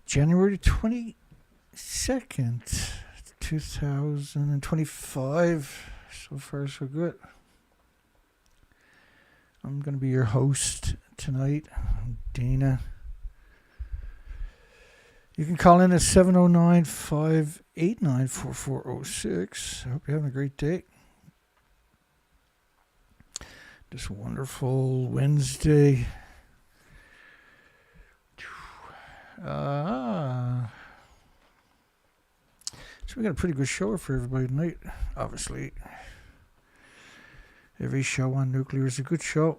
January 22nd, 2025. So far, so good. I'm going to be your host tonight, Dana. You can call in at 709-589-4406. I hope you're having a great day. This wonderful Wednesday. So we got a pretty good show for everybody tonight. Obviously, every show on nuclear is a good show.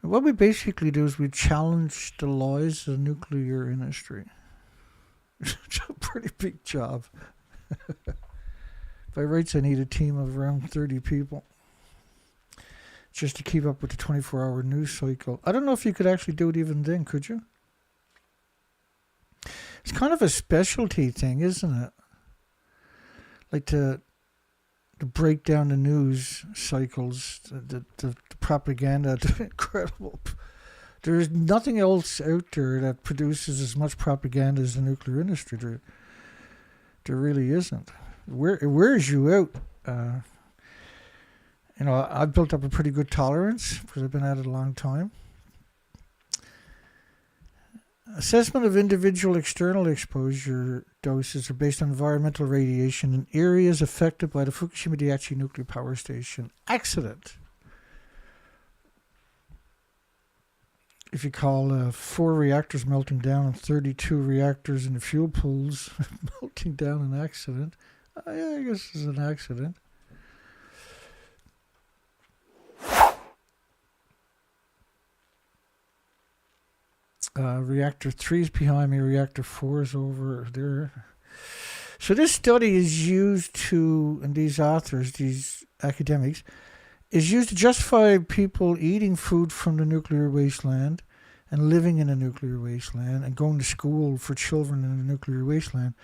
And what we basically do is we challenge the lies of the nuclear industry. It's a pretty big job. By rights, I need a team of around 30 people just to keep up with the 24-hour news cycle. I don't know if you could actually do it even then, could you? It's kind of a specialty thing, isn't it? Like to break down the news cycles, the propaganda, the incredible. There's nothing else out there that produces as much propaganda as the nuclear industry. There really isn't. It wears you out. I've built up a pretty good tolerance because I've been at it a long time. Assessment of individual external exposure doses are based on environmental radiation in areas affected by the Fukushima Daiichi nuclear power station accident. If you call 4 reactors melting down and 32 reactors in the fuel pools melting down an accident, yeah, I guess it's an accident. Reactor 3 is behind me. Reactor 4 is over there. So this study is used to, and these authors, these academics, is used to justify people eating food from the nuclear wasteland and living in a nuclear wasteland and going to school for children in a nuclear wasteland.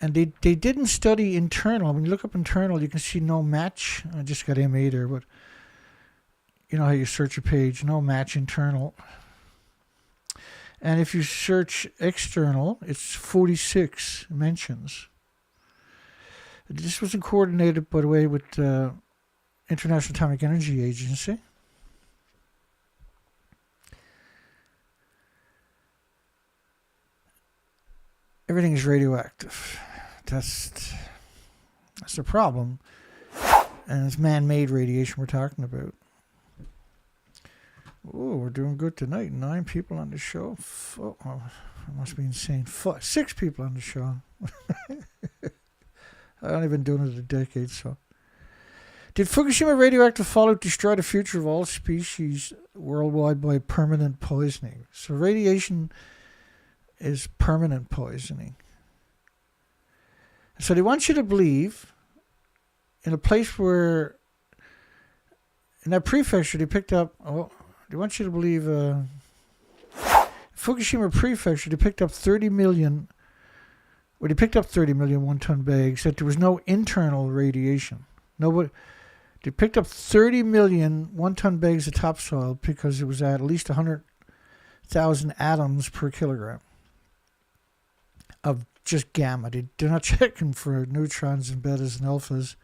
And they didn't study internal. When you look up internal, you can see no match. I just got MA there, but you know how you search a page, no match internal. And if you search external, it's 46 mentions. This was coordinated, by the way, with the International Atomic Energy Agency. Everything is radioactive. That's the problem. And it's man-made radiation we're talking about. Oh, we're doing good tonight. 9 people on the show. I must be insane. 6 people on the show. I've only been doing it a decade, so. Did Fukushima radioactive fallout destroy the future of all species worldwide by permanent poisoning? So radiation is permanent poisoning. So they want you to believe in a place where, in that prefecture, they picked up, they want you to believe, Fukushima prefecture, they picked up 30 million one-ton bags, that there was no internal radiation. They picked up 30 million one-ton bags of topsoil because it was at least 100,000 atoms per kilogram of just gamma. They're not checking for neutrons and betas and alphas.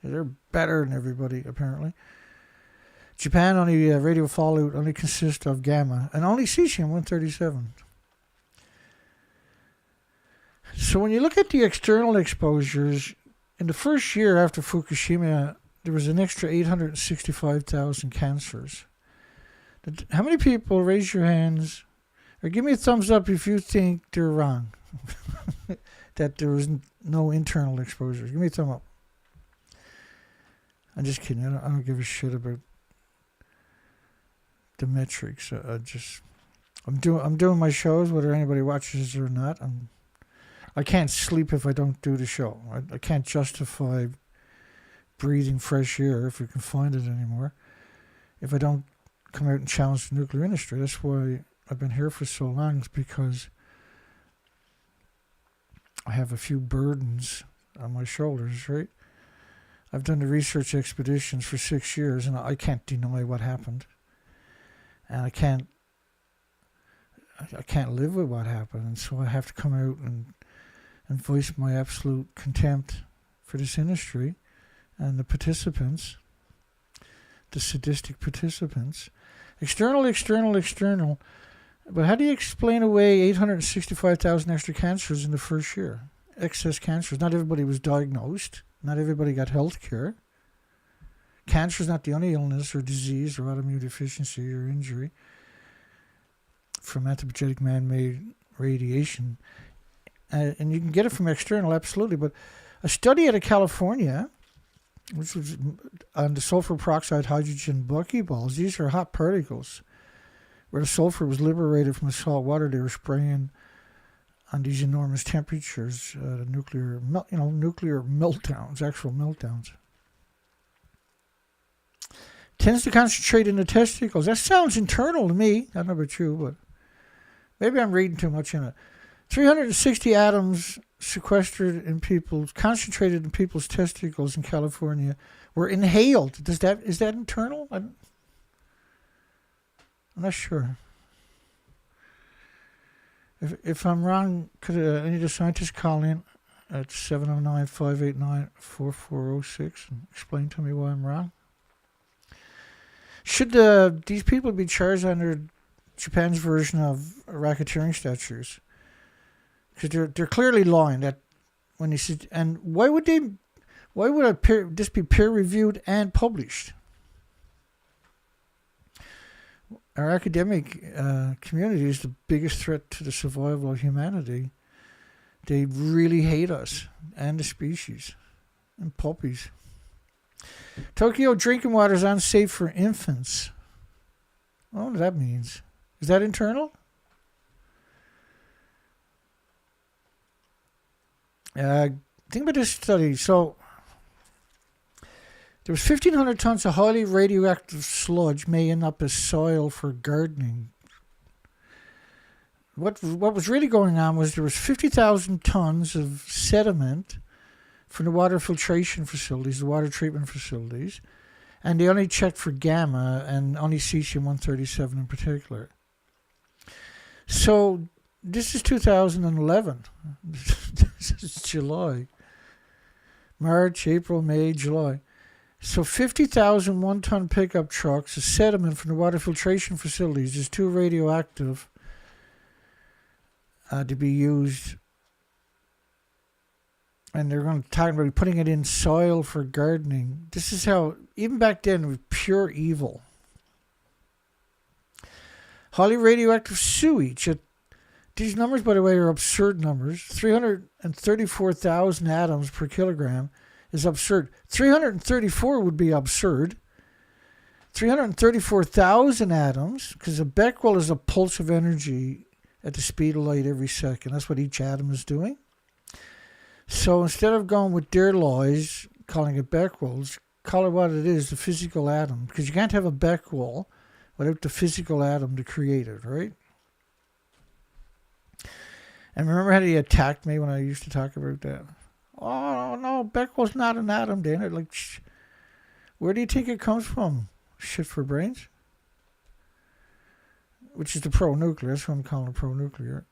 They're better than everybody, apparently. Japan only radio fallout only consists of gamma and only cesium-137. So when you look at the external exposures, in the first year after Fukushima, there was an extra 865,000 cancers. How many people, raise your hands, or give me a thumbs up if you think they're wrong, that there was no internal exposure. Give me a thumb up. I'm just kidding. I don't give a shit about the metrics. I'm doing my shows, whether anybody watches or not. I can't sleep if I don't do the show. I can't justify breathing fresh air, if we can find it anymore, if I don't come out and challenge the nuclear industry. That's why I've been here for so long, is because I have a few burdens on my shoulders, right? I've done the research expeditions for 6 years, and I can't deny what happened. And I can't I can't live with what happened, and so I have to come out and voice my absolute contempt for this industry and the participants, the sadistic participants. External. But how do you explain away 865,000 extra cancers in the first year? Excess cancers. Not everybody was diagnosed. Not everybody got health care. Cancer is not the only illness or disease or autoimmune deficiency or injury from anthropogenic man-made radiation. And you can get it from external, absolutely. But a study out of California, which was on the sulfur peroxide hydrogen buckyballs, these are hot particles, where the sulfur was liberated from the salt water they were spraying on these enormous temperatures, nuclear meltdowns, actual meltdowns. Tends to concentrate in the testicles. That sounds internal to me. I don't know about you, but maybe I'm reading too much in it. 360 atoms concentrated in people's testicles in California were inhaled. Is that internal? I'm not sure. If I'm wrong, could any of the scientists call in at 709-589-4406 and explain to me why I'm wrong? Should these people be charged under Japan's version of racketeering statutes? Because they're clearly lying. That when they said, and why would this be peer reviewed and published? Our academic community is the biggest threat to the survival of humanity. They really hate us and the species and puppies. Tokyo drinking water is unsafe for infants. I don't know what that means. Is that internal? Think about this study. So there was 1,500 tons of highly radioactive sludge made up as soil for gardening. What was really going on was there was 50,000 tons of sediment from the water filtration facilities, the water treatment facilities, and they only checked for gamma and only cesium-137 in particular. So this is 2011. This is July. March, April, May, July. So 50,000 one-ton pickup trucks of sediment from the water filtration facilities is too radioactive to be used. And they're going to talk about putting it in soil for gardening. This is how, even back then, it was pure evil. Highly radioactive sewage. These numbers, by the way, are absurd numbers. 334,000 atoms per kilogram is absurd. 334 would be absurd. 334,000 atoms, because a Becquerel is a pulse of energy at the speed of light every second. That's what each atom is doing. So instead of going with their laws, calling it Becquerels, call it what it is, the physical atom. Because you can't have a Becquerel without the physical atom to create it, right? And remember how they attacked me when I used to talk about that? Oh, no, Becquerel's not an atom, Dana. Like, where do you think it comes from? Shit for brains? Which is the pro-nuclear. That's what I'm calling it, pro-nuclear.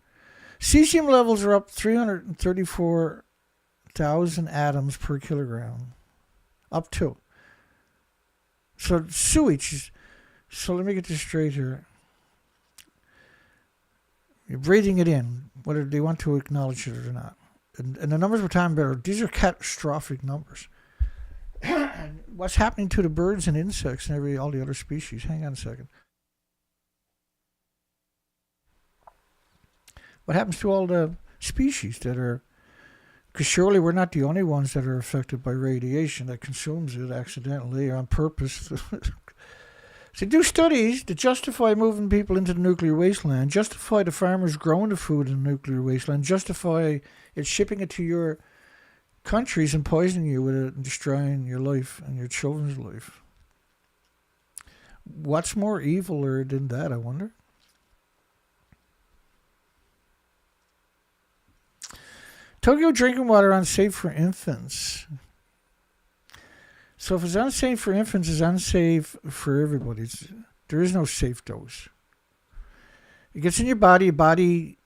Cesium levels are up 334,000 atoms per kilogram. Up to. So sewage. So let me get this straight here. You're breathing it in, whether they want to acknowledge it or not. And the numbers we're talking about, these are catastrophic numbers. And what's happening to the birds and insects and all the other species? Hang on a second. What happens to all the species that are... Because surely we're not the only ones that are affected by radiation that consumes it accidentally or on purpose. So do studies to justify moving people into the nuclear wasteland, justify the farmers growing the food in the nuclear wasteland, justify it shipping it to your countries and poisoning you with it and destroying your life and your children's life. What's more eviler than that, I wonder? Tokyo drinking water unsafe for infants. So if it's unsafe for infants, it's unsafe for everybody. There is no safe dose. It gets in your body,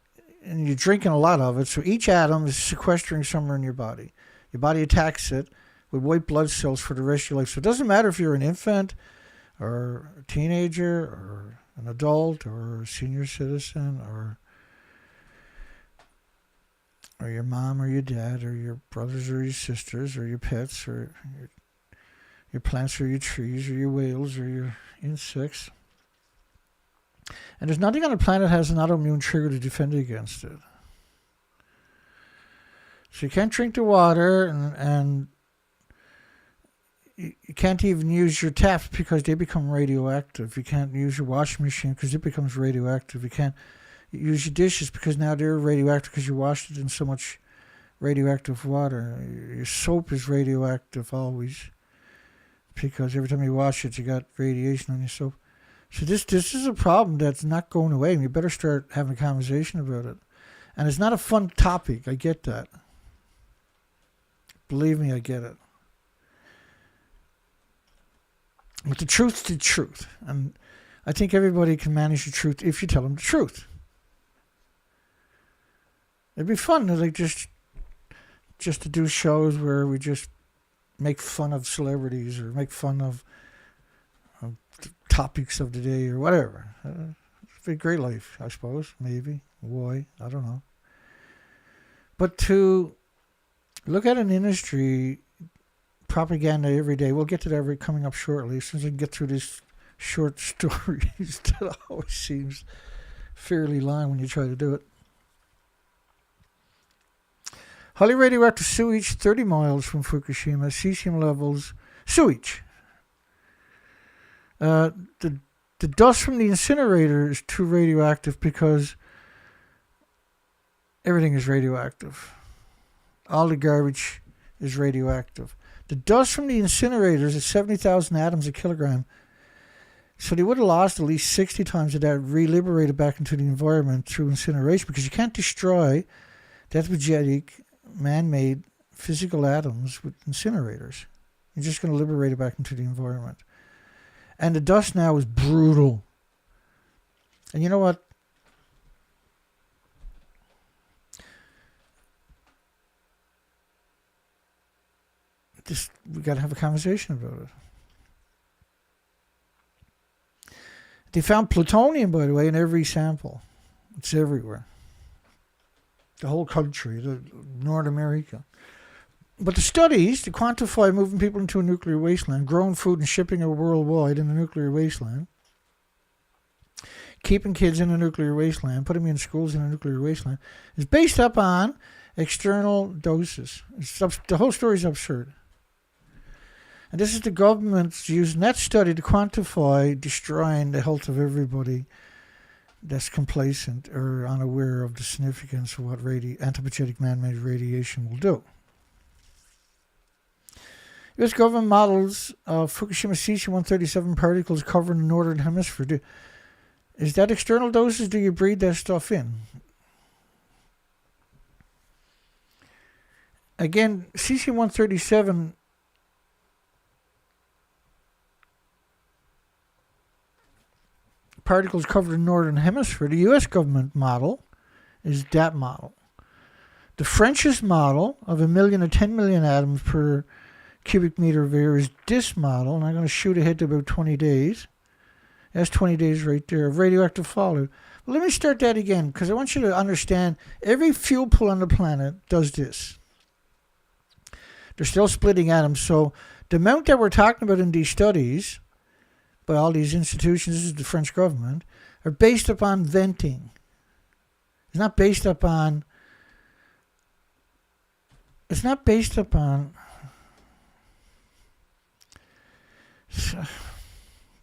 and you're drinking a lot of it, so each atom is sequestering somewhere in your body. Your body attacks it with white blood cells for the rest of your life. So it doesn't matter if you're an infant or a teenager or an adult or a senior citizen or your mom or your dad or your brothers or your sisters or your pets or your plants or your trees or your whales or your insects. And there's nothing on the planet that has an autoimmune trigger to defend against it. So you can't drink the water, and you can't even use your taps because they become radioactive. You can't use your washing machine because it becomes radioactive. You can't use your dishes because now they're radioactive because you washed it in so much radioactive water. Your soap is radioactive always because every time you wash it, you got radiation on your soap. So this is a problem that's not going away, and you better start having a conversation about it. And it's not a fun topic. I get that. Believe me, I get it. But the truth's the truth. And I think everybody can manage the truth if you tell them the truth. It'd be fun to just to do shows where we just make fun of celebrities or make fun of topics of the day or whatever. It'd be a great life, I suppose. Maybe. Why? I don't know. But to look at an industry propaganda every day, we'll get to that coming up shortly, as soon as I can get through these short stories that always seems fairly long when you try to do it. Highly radioactive sewage 30 miles from Fukushima, cesium levels, sewage. The dust from the incinerator is too radioactive because everything is radioactive. All the garbage is radioactive. The dust from the incinerators is 70,000 atoms a kilogram. So they would have lost at least 60 times of that reliberated back into the environment through incineration, because you can't destroy the energetic, man-made physical atoms with incinerators. You're just going to liberate it back into the environment. And the dust now is brutal. And you know what? We got to have a conversation about it. They found plutonium, by the way, in every sample. It's everywhere. The whole country, North America. But the studies to quantify moving people into a nuclear wasteland, growing food and shipping it worldwide in a nuclear wasteland, keeping kids in a nuclear wasteland, putting them in schools in a nuclear wasteland, is based upon external doses. The whole story is absurd. And this is the government's using that study to quantify destroying the health of everybody that's complacent or unaware of the significance of what anthropogenic man-made radiation will do. U.S. government models of Fukushima cesium-137 particles covering the northern hemisphere. Is that external doses? Do you breathe that stuff in? Again, cesium-137 particles covered the northern hemisphere. The U.S. government model is that model. The French's model of 1 million to 10 million atoms per cubic meter of air is this model, and I'm going to shoot ahead to about 20 days. That's 20 days right there of radioactive fallout. But let me start that again, because I want you to understand every fuel pool on the planet does this. They're still splitting atoms, so the amount that we're talking about in these studies by all these institutions, this is the French government, are based upon venting. It's not based upon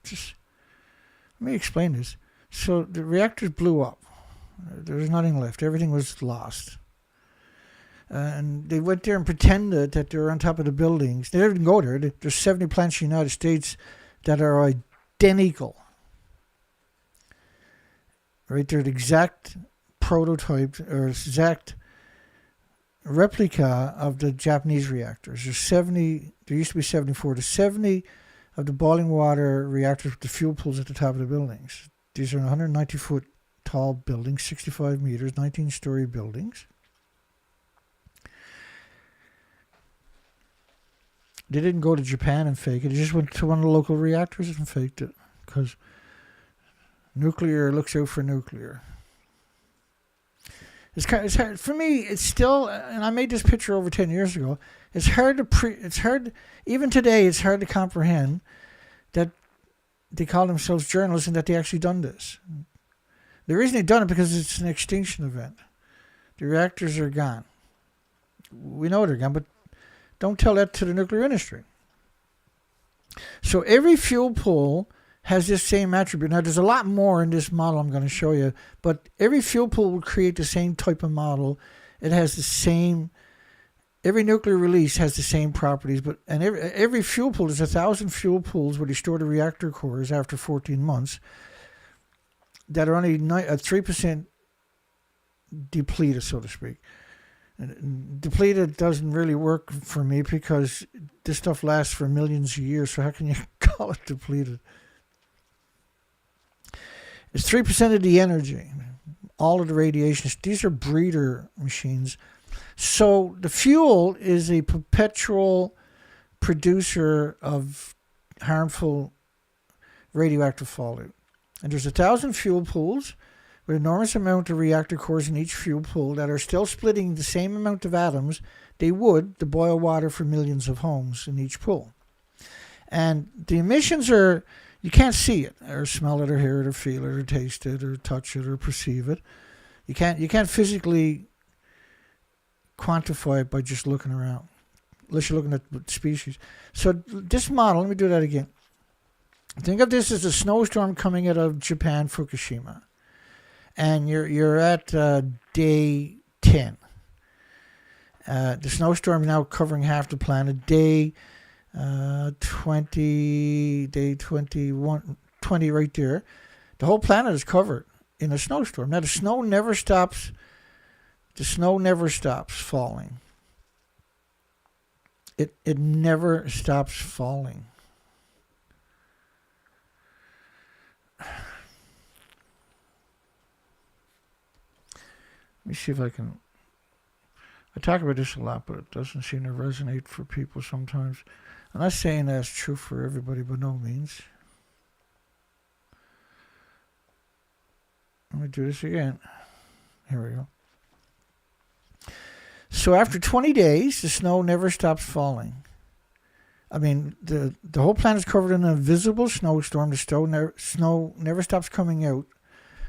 just let me explain this. So the reactors blew up. There was nothing left. Everything was lost. And they went there and pretended that they were on top of the buildings. They didn't go there. There's 70 plants in the United States that are identical. Right? They're the exact prototype or exact replica of the Japanese reactors. There's 70, there used to be 74. There's 70 of the boiling water reactors with the fuel pools at the top of the buildings. These are 190-foot tall buildings, 65 meters, 19-story buildings. They didn't go to Japan and fake it. They just went to one of the local reactors and faked it. Because nuclear looks out for nuclear. It's hard for me. It's still, and I made this picture over 10 years ago. It's hard to even today. It's hard to comprehend that they call themselves journalists and that they actually done this. The reason they done it because it's an extinction event. The reactors are gone. We know they're gone, but don't tell that to the nuclear industry. So every fuel pool has this same attribute. Now, there's a lot more in this model I'm going to show you, but every fuel pool will create the same type of model. It has the same, every nuclear release has the same properties, and every fuel pool, there's 1,000 fuel pools where they store the reactor cores after 14 months that are only 3% depleted, so to speak. And depleted doesn't really work for me because this stuff lasts for millions of years, so how can you call it depleted? It's 3% of the energy, all of the radiation. These are breeder machines. So the fuel is a perpetual producer of harmful radioactive fallout. And there's 1,000 fuel pools with an enormous amount of reactor cores in each fuel pool that are still splitting the same amount of atoms they would to boil water for millions of homes in each pool. And the emissions are, you can't see it, or smell it, or hear it, or feel it, or taste it, or touch it, or perceive it. You can't physically quantify it by just looking around, unless you're looking at the species. So this model, let me do that again. Think of this as a snowstorm coming out of Japan, Fukushima. And you're at day 10. The snowstorm is now covering half the planet. Day 20 right there. The whole planet is covered in a snowstorm. Now the snow never stops. The snow never stops falling. It never stops falling. Let me see if I can. I talk about this a lot, but it doesn't seem to resonate for people sometimes. I'm not saying that's true for everybody, by no means. Let me do this again. Here we go. So after 20 days, the snow never stops falling. I mean, the whole planet is covered in an invisible snowstorm. The snow never stops coming out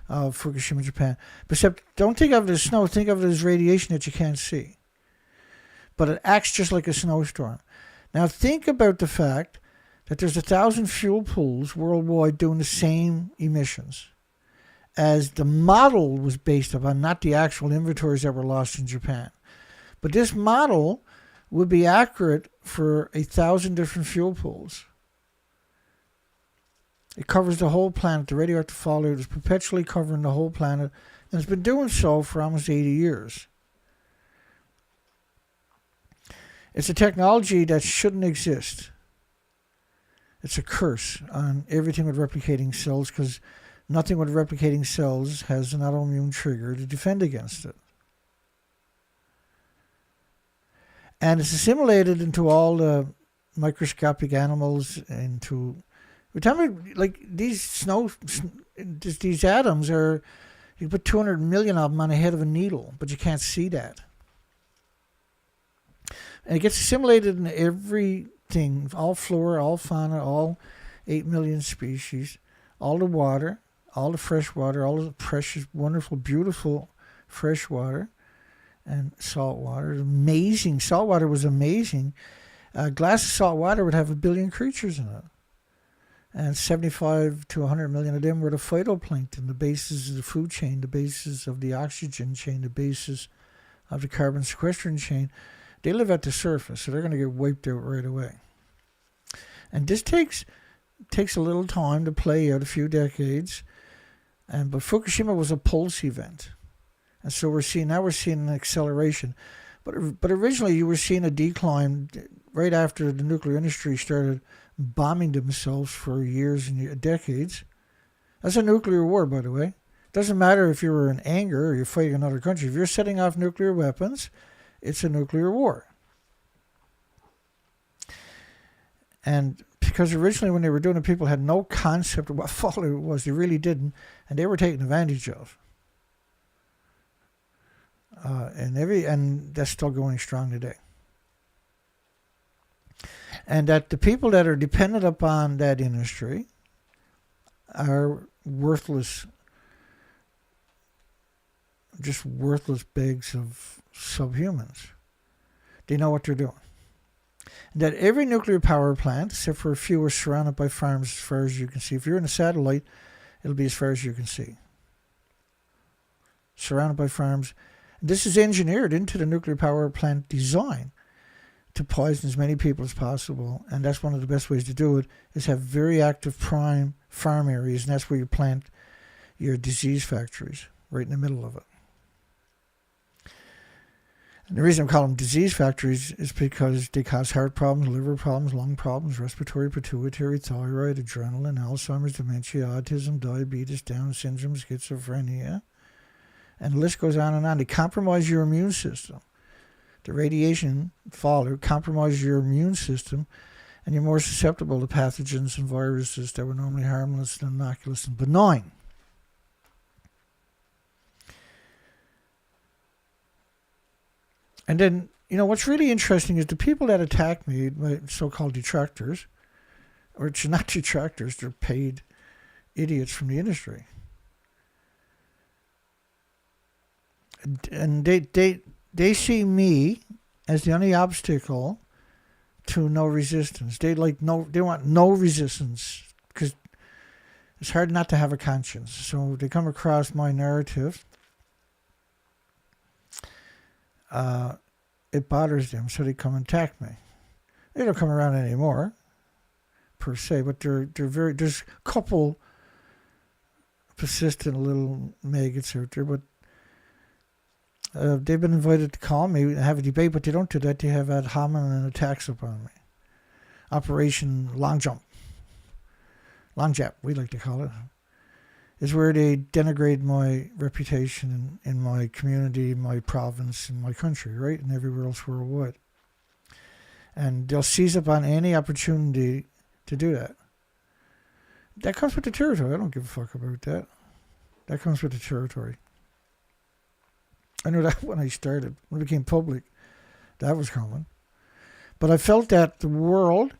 of Fukushima, Japan. Except, don't think of it as snow. Think of it as radiation that you can't see. But it acts just like a snowstorm. Now think about the fact that there's 1,000 fuel pools worldwide doing the same emissions as the model was based upon, not the actual inventories that were lost in Japan. But this model would be accurate for 1,000 different fuel pools. It covers the whole planet. The radioactive fallout is perpetually covering the whole planet, and it's been doing so for almost 80 years. It's a technology that shouldn't exist. It's a curse on everything with replicating cells, because nothing with replicating cells has an autoimmune trigger to defend against it. And it's assimilated into all the microscopic animals, into... Tell me, like, these atoms are... You put 200 million of them on the head of a needle, but you can't see that. And it gets assimilated in everything, all flora, all fauna, all 8 million species, all the water, all the fresh water, all the precious, wonderful, beautiful fresh water and salt water. Amazing. Salt water was amazing. A glass of salt water would have 1 billion creatures in it. And 75 to 100 million of them were the phytoplankton, the basis of the food chain, the basis of the oxygen chain, the basis of the carbon sequestration chain. They live at the surface, so they're going to get wiped out right away. And this takes a little time to play out, a few decades. But Fukushima was a pulse event. And so we're seeing an acceleration. But originally you were seeing a decline right after the nuclear industry started bombing themselves for years and decades. That's a nuclear war, by the way. Doesn't matter if you're in anger or you're fighting another country. If you're setting off nuclear weapons, it's a nuclear war. And because originally when they were doing it, people had no concept of what fault it was. They really didn't. And they were taken advantage of. And that's still going strong today. And that the people that are dependent upon that industry are worthless, just worthless bags of subhumans. They know what they're doing. And that every nuclear power plant, except for a few, are surrounded by farms as far as you can see. If you're in a satellite, it'll be as far as you can see. Surrounded by farms. And this is engineered into the nuclear power plant design to poison as many people as possible. And that's one of the best ways to do it, is have very active prime farm areas, and that's where you plant your disease factories, right in the middle of it. And the reason I'm calling them disease factories is because they cause heart problems, liver problems, lung problems, respiratory, pituitary, thyroid, adrenaline, Alzheimer's, dementia, autism, diabetes, Down syndrome, schizophrenia. And the list goes on and on. They compromise your immune system. The radiation fallout compromises your immune system, and you're more susceptible to pathogens and viruses that were normally harmless and innocuous and benign. And then, what's really interesting is the people that attack me, my so-called detractors, or it's not detractors, they're paid idiots from the industry. And they see me as the only obstacle to no resistance. They want no resistance because it's hard not to have a conscience. So they come across my narrative. It bothers them, so they come and attack me. They don't come around anymore, per se, but there's a couple persistent little maggots out there, but they've been invited to call me and have a debate, but they don't do that. They have ad hominem attacks upon me. Operation Long Jump, we like to call it, is where they denigrate my reputation in my community, my province, in my country, right, and everywhere else worldwide. And they'll seize upon any opportunity to do that. That comes with the territory. I don't give a fuck about that. That comes with the territory. I knew that when I started. When it became public, that was coming. But I felt that the world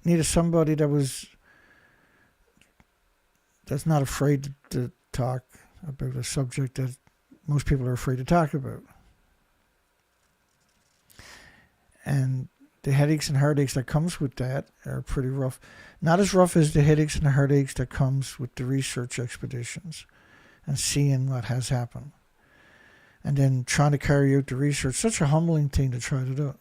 needed somebody that's not afraid to talk about a subject that most people are afraid to talk about. And the headaches and heartaches that comes with that are pretty rough. Not as rough as the headaches and the heartaches that comes with the research expeditions and seeing what has happened. And then trying to carry out the research. Such a humbling thing to try to do.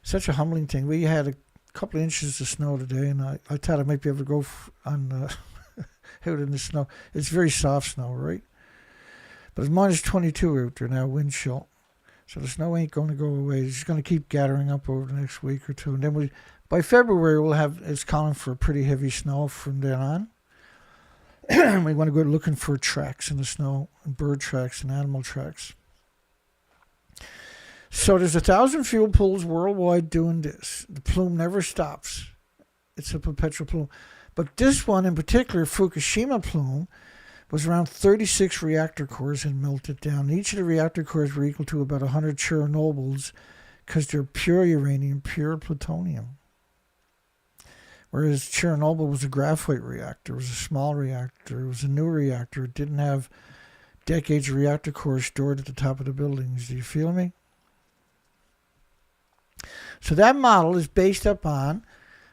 Such a humbling thing. We had a couple of inches of snow today, and I thought I might be able to go out in the snow. It's very soft snow, right? But it's minus 22 out there now, wind chill. So the snow ain't going to go away. It's going to keep gathering up over the next week or two. And then by February, it's calling for pretty heavy snow from then on. We want to go looking for tracks in the snow, and bird tracks and animal tracks. So there's 1,000 fuel pools worldwide doing this. The plume never stops. It's a perpetual plume. But this one in particular, Fukushima plume, was around 36 reactor cores and melted down. Each of the reactor cores were equal to about 100 Chernobyls because they're pure uranium, pure plutonium. Whereas Chernobyl was a graphite reactor, it was a small reactor, it was a new reactor. It didn't have decades of reactor cores stored at the top of the buildings. Do you feel me? So that model is based upon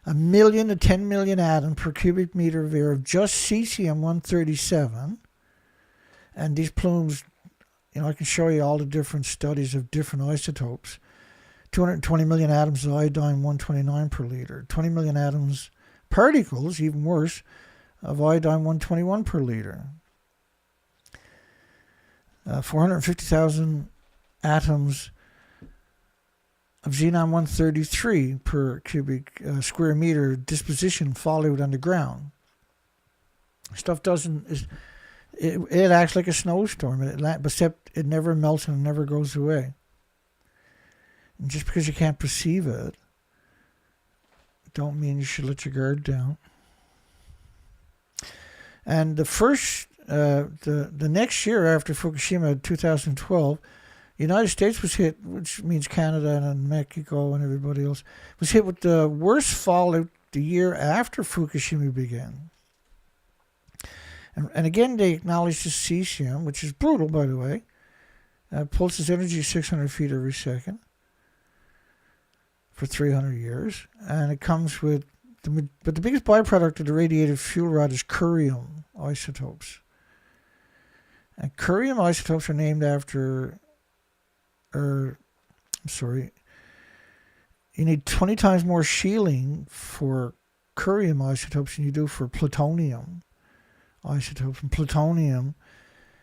1 million to 10 million atoms per cubic meter of air of just cesium-137. And these plumes, I can show you all the different studies of different isotopes. 220 million atoms of iodine-129 per liter. 20 million atoms, particles, even worse, of iodine-121 per liter. 450,000 atoms of xenon-133 per cubic square meter disposition fallout on the ground. Stuff doesn't... It acts like a snowstorm, except it never melts and it never goes away. And just because you can't perceive it, don't mean you should let your guard down. And the next year after Fukushima, 2012, the United States was hit, which means Canada and Mexico and everybody else, was hit with the worst fallout the year after Fukushima began. And again, they acknowledged the cesium, which is brutal, by the way. Pulses energy 600 feet every second for 300 years. And it comes with, but the biggest byproduct of the radiated fuel rod is curium isotopes. And curium isotopes are named after, you need 20 times more shielding for curium isotopes than you do for plutonium isotopes. And plutonium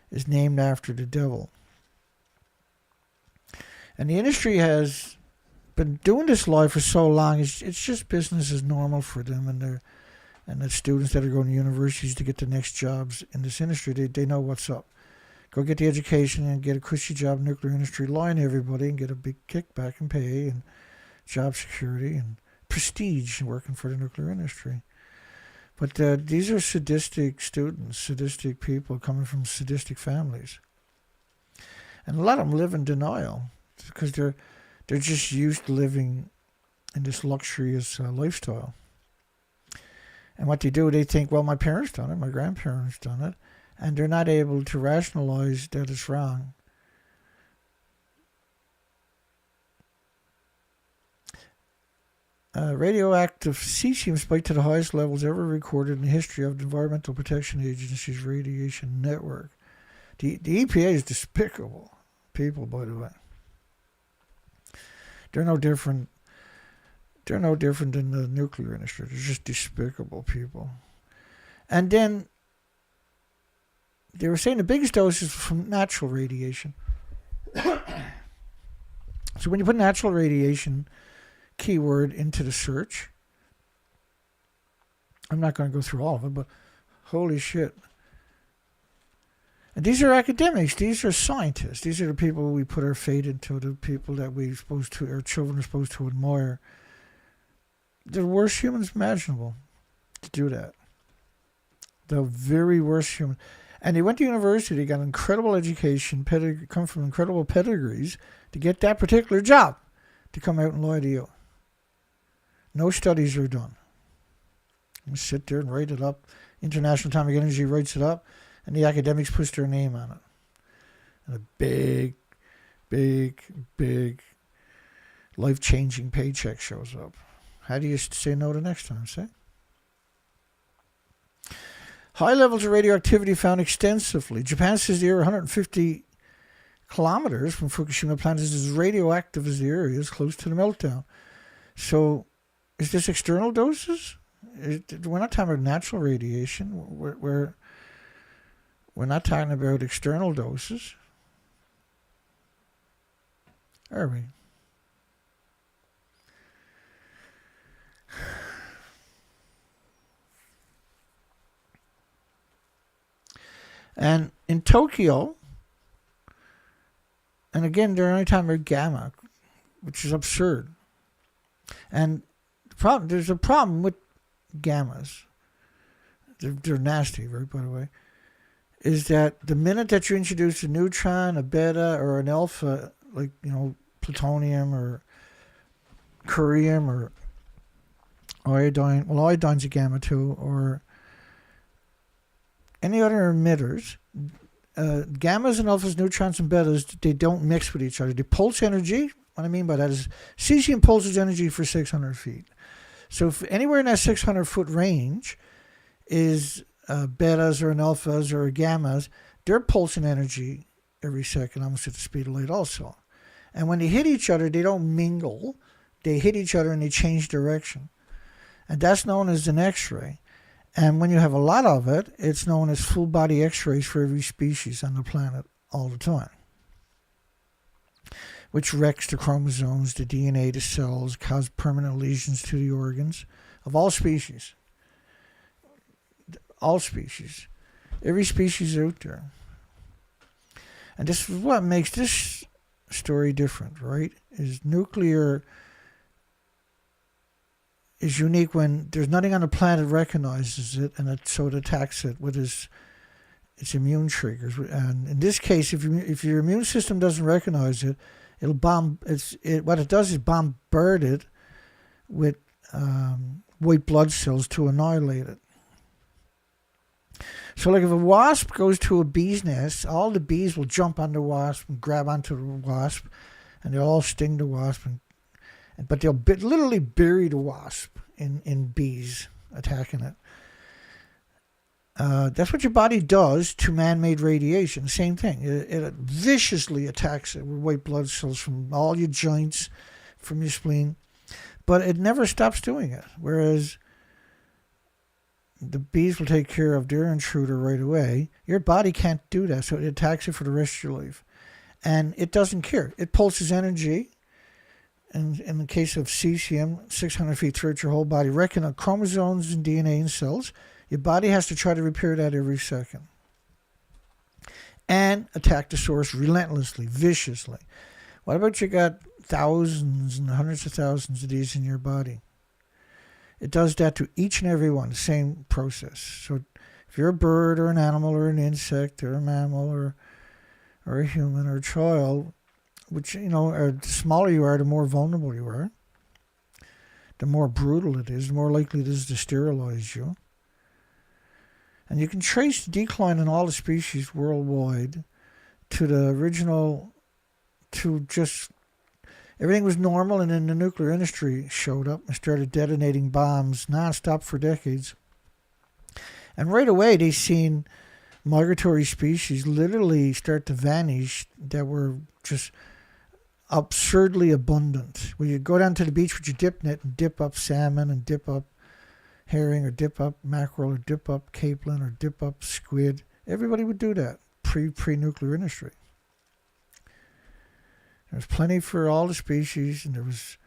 is named after the devil. And the industry has been doing this live for so long, it's just business as normal for them and the students that are going to universities to get the next jobs in this industry. They know what's up. Go get the education and get a cushy job in the nuclear industry, line everybody and get a big kickback and pay and job security and prestige working for the nuclear industry. But these are sadistic students, sadistic people coming from sadistic families. And a lot of them live in denial because they're just used to living in this luxurious lifestyle. And what they do, they think, well, my parents done it, my grandparents done it, and they're not able to rationalize that it's wrong. Radioactive cesium spiked to the highest levels ever recorded in the history of the Environmental Protection Agency's radiation network. The EPA is despicable people, by the way. They're no different than the nuclear industry. They're just despicable people. And then they were saying the biggest dose is from natural radiation. So when you put natural radiation keyword into the search, I'm not going to go through all of it, but holy shit. And these are academics. These are scientists. These are the people we put our faith into, the people that our children are supposed to admire. They're the worst humans imaginable to do that. The very worst human. And they went to university, got incredible education, come from incredible pedigrees to get that particular job, to come out and lie to you. No studies are done. You sit there and write it up. International Atomic Energy writes it up, and the academics push their name on it. And a big, big, big life-changing paycheck shows up. How do you say no the next time, say? High levels of radioactivity found extensively. Japan says the area 150 kilometers from Fukushima plant is as radioactive as the area is close to the meltdown. So, is this external doses? We're not talking about natural radiation. We're not talking about external doses. Are we? And in Tokyo, and again, they're only talking about gamma, which is absurd. And there's a problem with gammas. They're nasty, right, by the way. Is that the minute that you introduce a neutron, a beta, or an alpha, like, plutonium or curium or iodine, well, iodine's a gamma too, or any other emitters, gammas and alphas, neutrons and betas, they don't mix with each other. They pulse energy. What I mean by that is cesium pulses energy for 600 feet. So if anywhere in that 600-foot range is betas or an alphas or gammas, they're pulsing energy every second, almost at the speed of light also. And when they hit each other, they don't mingle. They hit each other and they change direction. And that's known as an X-ray. And when you have a lot of it, it's known as full body X-rays for every species on the planet all the time, which wrecks the chromosomes, the DNA, the cells, cause permanent lesions to the organs of all species. all species. Every species out there. And this is what makes this story different, right? Is nuclear is unique when there's nothing on the planet recognizes it, and so it attacks it with its immune triggers. And in this case, if your immune system doesn't recognize it, it'll bomb. What it does is bombard it with white blood cells to annihilate it. So, like if a wasp goes to a bee's nest, all the bees will jump on the wasp and grab onto the wasp, and they'll all sting the wasp, but they'll literally bury the wasp in bees attacking it. That's what your body does to man-made radiation. Same thing. It viciously attacks it with white blood cells from all your joints, from your spleen, but it never stops doing it. Whereas the bees will take care of their intruder right away. Your body can't do that, so it attacks it for the rest of your life. And it doesn't care. It pulses energy. And in the case of cesium, 600 feet throughout your whole body, reckon on chromosomes and DNA in cells. Your body has to try to repair that every second. And attack the source relentlessly, viciously. What about you got thousands and hundreds of thousands of these in your body? It does that to each and every one, the same process. So if you're a bird or an animal or an insect or a mammal or a human or a child, which, the smaller you are, the more vulnerable you are. The more brutal it is, the more likely it is to sterilize you. And you can trace the decline in all the species worldwide to the original, to just everything was normal, and then the nuclear industry showed up and started detonating bombs nonstop for decades. And right away, they seen migratory species literally start to vanish that were just absurdly abundant. Where you go down to the beach with your dip net and dip up salmon and dip up herring or dip up mackerel or dip up capelin or dip up squid. Everybody would do that pre-nuclear industry. There was plenty for all the species, and there was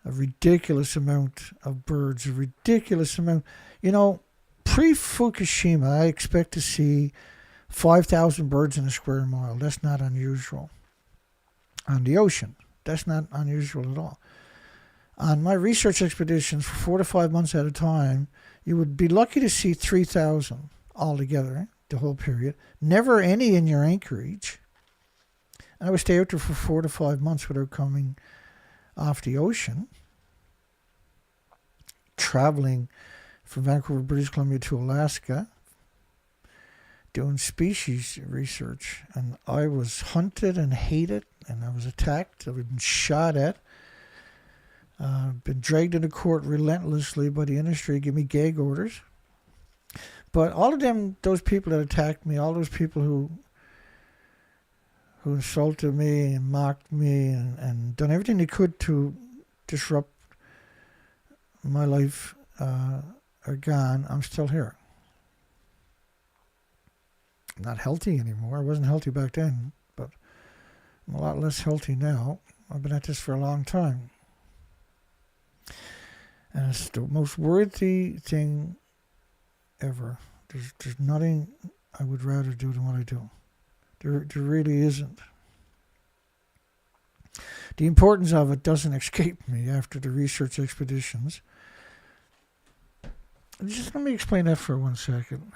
a ridiculous amount of birds, a ridiculous amount. Pre-Fukushima, I expect to see 5,000 birds in a square mile. That's not unusual. On the ocean, that's not unusual at all. On my research expeditions for 4 to 5 months at a time, you would be lucky to see 3,000 altogether, the whole period. Never any in your anchorage. And I would stay out there for 4 to 5 months without coming off the ocean, traveling from Vancouver, British Columbia to Alaska, doing species research. And I was hunted and hated, and I was attacked. I've been shot at. Been dragged into court relentlessly by the industry, give me gag orders. But all of them, those people that attacked me, all those people who insulted me and mocked me and done everything they could to disrupt my life, are gone. I'm still here. I'm not healthy anymore. I wasn't healthy back then, but I'm a lot less healthy now. I've been at this for a long time. And it's the most worthy thing ever. There's nothing I would rather do than what I do. There really isn't. The importance of it doesn't escape me after the research expeditions. Just let me explain that for 1 second.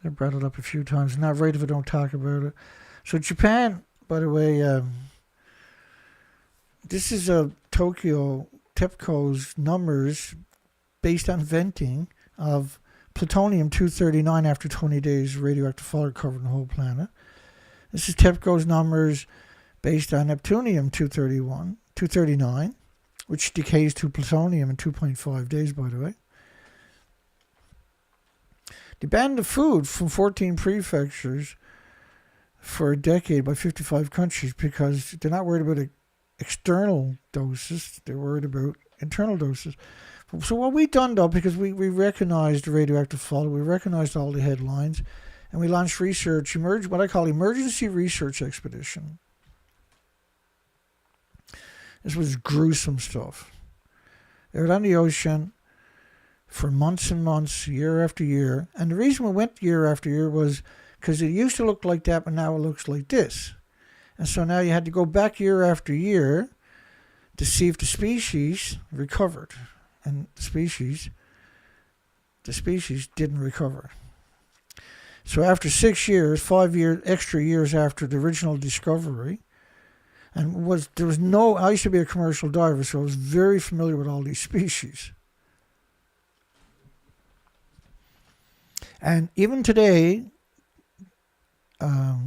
I brought it up a few times. Not right if I don't talk about it. So Japan, by the way, this is a Tokyo TEPCO's numbers based on venting of plutonium-239 after 20 days radioactive fallout covering the whole planet. This is TEPCO's numbers based on neptunium-239, which decays to plutonium in 2.5 days, by the way. They banned the food from 14 prefectures for a decade by 55 countries because they're not worried about external doses, they're worried about internal doses. So what we done though, because we recognized the radioactive fallout, we recognized all the headlines, and we launched research, what I call emergency research expedition. This was gruesome stuff. They were on the ocean for months and months, year after year. And the reason we went year after year was because it used to look like that, but now it looks like this. And so now you had to go back year after year to see if the species recovered. And the species didn't recover. So after 6 years, 5 years, extra years after the original discovery, I used to be a commercial diver, so I was very familiar with all these species. And even today, the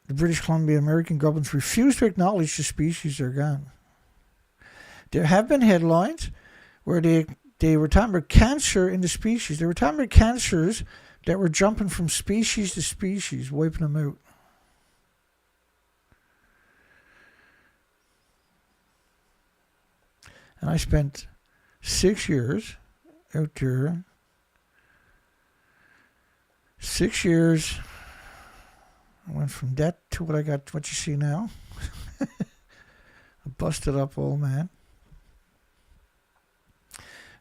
British Columbia American governments refuse to acknowledge the species are gone. There have been headlines where they were talking about cancer in the species. They were talking about cancers that were jumping from species to species, wiping them out. And I spent 6 years out there. 6 years. I went from that to what you see now. A busted up old man.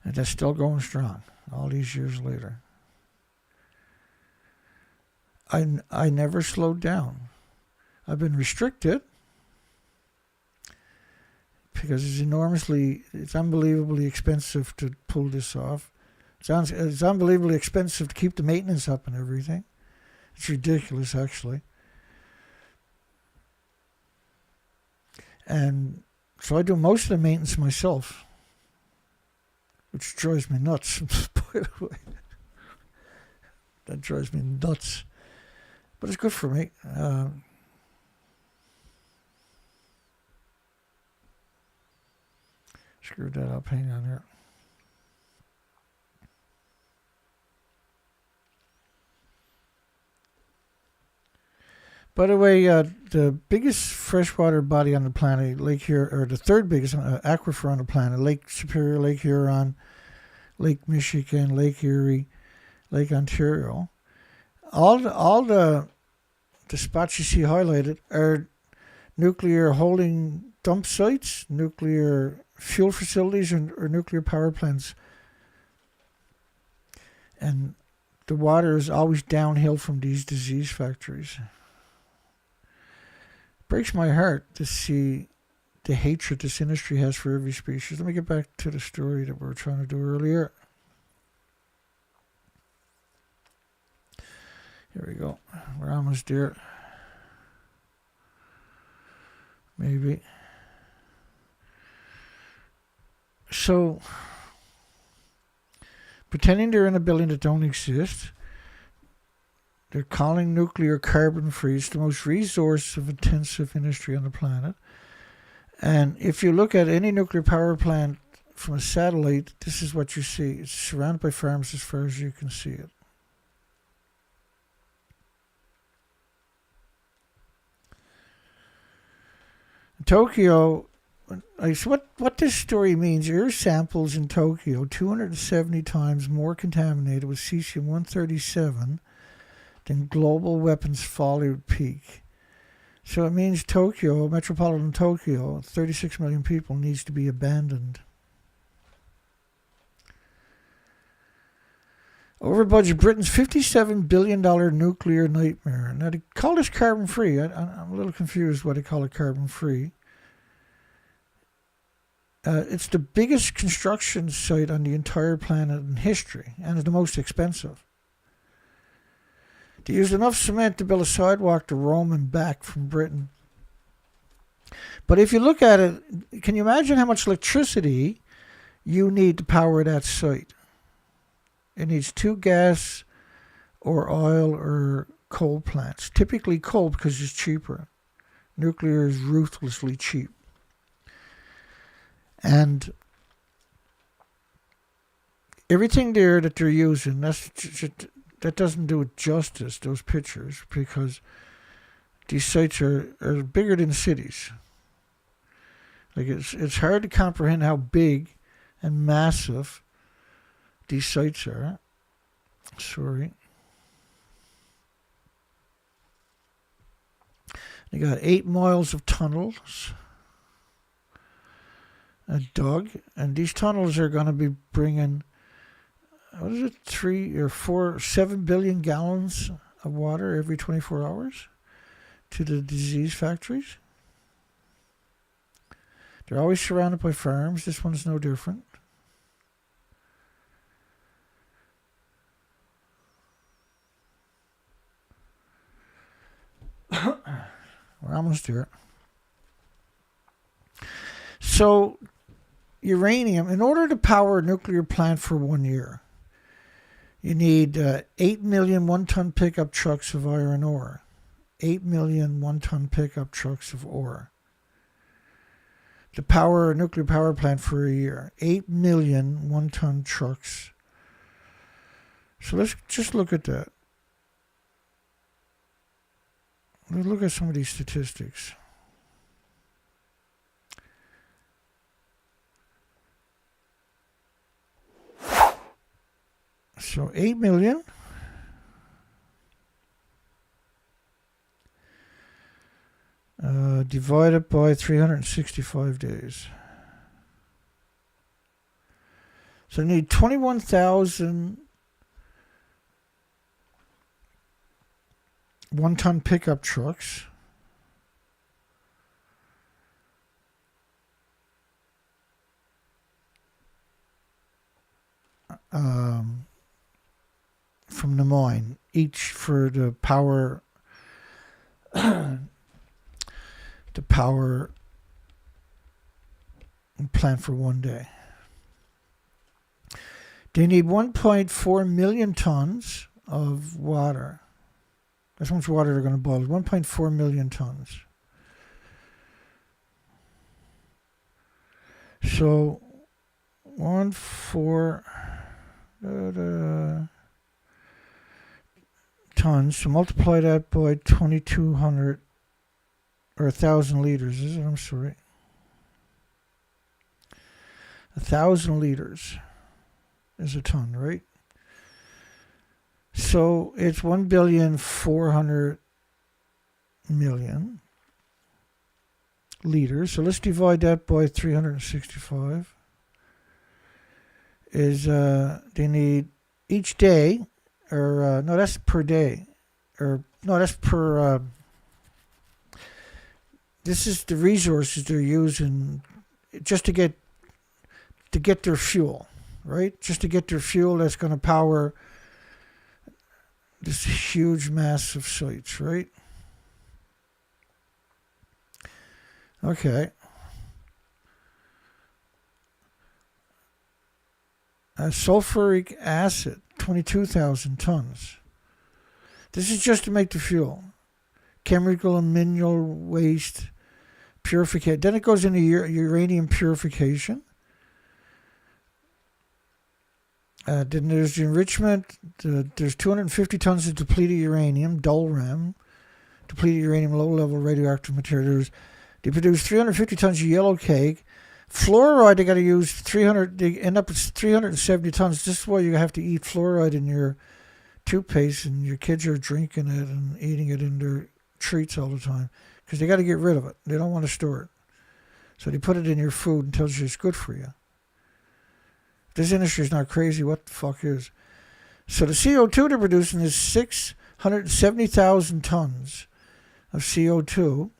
And that's still going strong all these years later. I never slowed down. I've been restricted because it's unbelievably expensive to pull this off. It's unbelievably expensive to keep the maintenance up and everything. It's ridiculous, actually. And so I do most of the maintenance myself, which drives me nuts, by the way. That drives me nuts. But it's good for me. Screwed that up. Hang on here. By the way, the biggest freshwater body on the planet, Lake Huron, or the third biggest aquifer on the planet, Lake Superior, Lake Huron, Lake Michigan, Lake Erie, Lake Ontario. All the spots you see highlighted are nuclear holding dump sites, nuclear fuel facilities, or nuclear power plants. And the water is always downhill from these disease factories. Breaks my heart to see the hatred this industry has for every species. Let me get back to the story that we were trying to do earlier. Here we go. We're almost there. Maybe. So, pretending they're in a building that don't exist, they're calling nuclear carbon-free. It's the most resource-intensive industry on the planet. And if you look at any nuclear power plant from a satellite, this is what you see. It's surrounded by farms as far as you can see it. Tokyo, so what this story means, air samples in Tokyo 270 times more contaminated with cesium-137 than global weapons fallout peak. So it means Tokyo, metropolitan Tokyo, 36 million people, needs to be abandoned. Over budget, Britain's $57 billion nuclear nightmare. Now, they call this carbon-free. I'm a little confused why they call it carbon-free. It's the biggest construction site on the entire planet in history, and it's the most expensive. They used enough cement to build a sidewalk to Rome and back from Britain. But if you look at it, can you imagine how much electricity you need to power that site? It needs 2 gas or oil or coal plants. Typically coal because it's cheaper. Nuclear is ruthlessly cheap. And everything there that they're using, that doesn't do it justice, those pictures, because these sites are bigger than cities. Like it's hard to comprehend how big and massive these sites are. Sorry. They got 8 miles of tunnels. dug, and these tunnels are going to be bringing, what is it, 7 billion gallons of water every 24 hours to the disease factories. They're always surrounded by farms. This one's no different. We're almost there. So, uranium, in order to power a nuclear plant for 1 year, you need 8 million one-ton pickup trucks of iron ore. 8 million one-ton pickup trucks of ore. To power a nuclear power plant for a year. 8 million one-ton trucks. So let's just look at that. Let's look at some of these statistics. So 8 million. Divided by 365 days. So you need 21,000 one-ton pickup trucks. From the mine, each for the power to power a plant for 1 day. They need 1.4 million tons of water. That's how much water they're going to boil. 1.4 million tons. So 1.4 tons. So multiply that by 2,200 or 1,000 liters. Is it? I'm sorry. 1,000 liters is a ton, right? So it's 1,400,000,000 liters. So let's divide that by 365. Is they need each day, or no, that's per day, or no, that's per. This is the resources they're using just to get their fuel, right? Just to get their fuel that's going to power this huge mass of sites, right? Okay. Sulfuric acid, 22,000 tons. This is just to make the fuel. Chemical and mineral waste purification. Then it goes into uranium purification. Then there's the enrichment. There's 250 tons of depleted uranium, DULRAM, depleted uranium, low-level radioactive materials. They produce 350 tons of yellow cake. Fluoride, they got to use 300. They end up with 370 tons. This is why you have to eat fluoride in your toothpaste, and your kids are drinking it and eating it in their treats all the time, because they got to get rid of it. They don't want to store it, so they put it in your food and tells you it's good for you. If this industry is not crazy, what the fuck is? So the CO2 they're producing is 670,000 tons of CO2,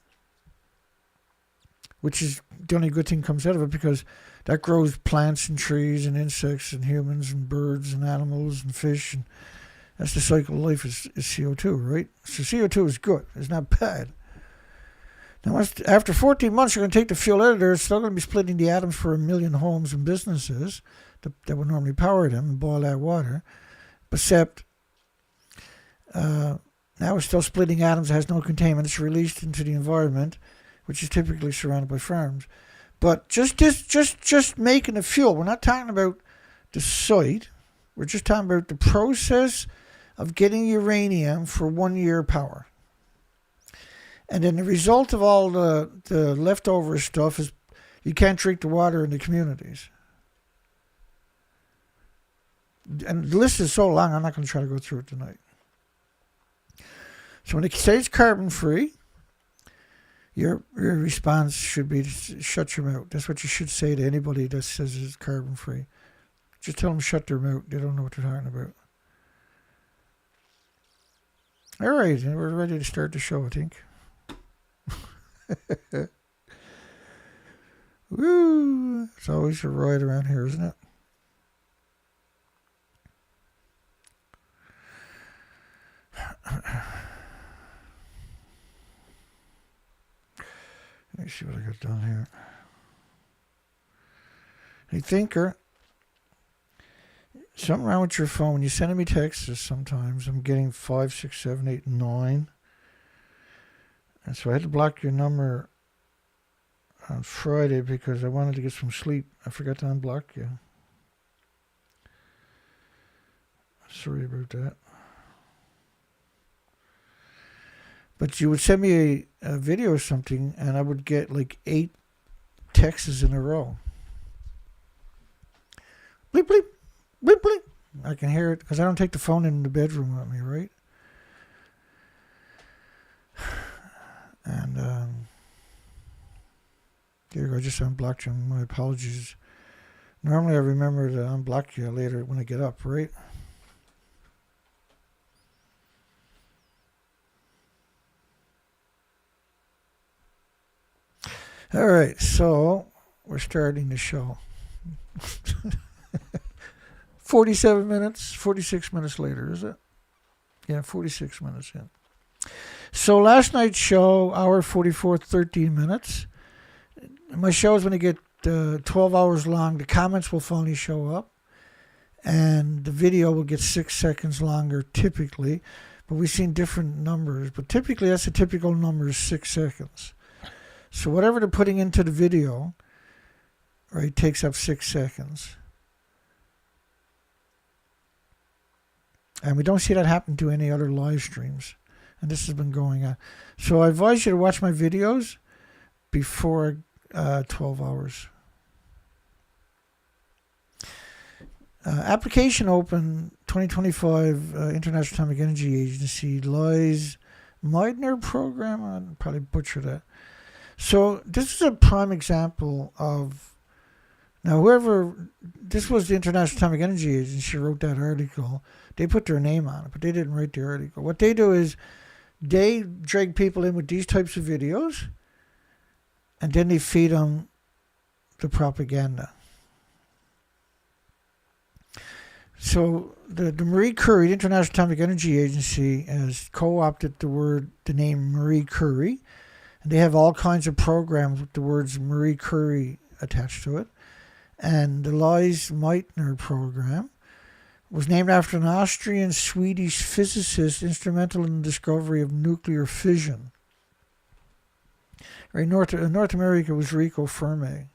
which is the only good thing comes out of it, because that grows plants and trees and insects and humans and birds and animals and fish, and that's the cycle of life is CO2, right? So CO2 is good. It's not bad. Now, after 14 months, you're going to take the fuel out of there. It's still going to be splitting the atoms for 1 million homes and businesses that would normally power them and boil that water. Except now it's still splitting atoms. It has no containment. It's released into the environment, which is typically surrounded by farms. But just making the fuel. We're not talking about the site. We're just talking about the process of getting uranium for 1 year power. And then the result of all the leftover stuff is you can't drink the water in the communities. And the list is so long, I'm not going to try to go through it tonight. So when it stays carbon free, Your response should be to shut your mouth. That's what you should say to anybody that says it's carbon free. Just tell them to shut their mouth. They don't know what they're talking about. All right, and we're ready to start the show, I think. Woo! It's always a ride around here, isn't it? Let me see what I got done here. Hey, thinker. Something wrong with your phone. When you're sending me texts sometimes, I'm getting 5, 6, 7, 8, 9. And so I had to block your number on Friday because I wanted to get some sleep. I forgot to unblock you. Sorry about that. But you would send me a video or something, and I would get like 8 texts in a row. Bleep, bleep, bleep, bleep. I can hear it because I don't take the phone in the bedroom with me, right? And there you go. I just unblocked you. My apologies. Normally I remember to unblock you later when I get up, right? All right, so we're starting the show. 47 minutes, 46 minutes later, is it? Yeah, 46 minutes in. So last night's show, hour 44, 13 minutes. My show is going to get 12 hours long. The comments will finally show up. And the video will get 6 seconds longer typically. But we've seen different numbers. But typically, that's the typical number is 6 seconds. So whatever they're putting into the video, right, takes up 6 seconds. And we don't see that happen to any other live streams. And this has been going on. So I advise you to watch my videos before 12 hours. Application open 2025 International Atomic Energy Agency Lise Meitner program. I'll probably butcher that. So this is a prime example of, now whoever, this was the International Atomic Energy Agency wrote that article. They put their name on it, but they didn't write the article. What they do is they drag people in with these types of videos, and then they feed them the propaganda. So the Marie Curie, the International Atomic Energy Agency, has co-opted the name Marie Curie. And they have all kinds of programs with the words Marie Curie attached to it. And the Lise Meitner program was named after an Austrian-Swedish physicist instrumental in the discovery of nuclear fission. Right, North America was Rico Fermi.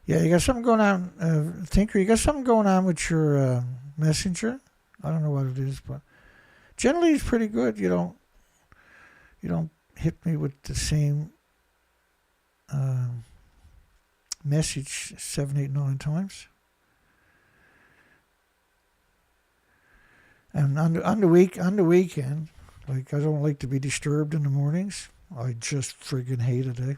Yeah, you got something going on, Thinker. You got something going on with your messenger. I don't know what it is, but generally it's pretty good. You don't hit me with the same message 7, 8, 9 times. And on the weekend, like I don't like to be disturbed in the mornings. I just friggin' hate it, eh?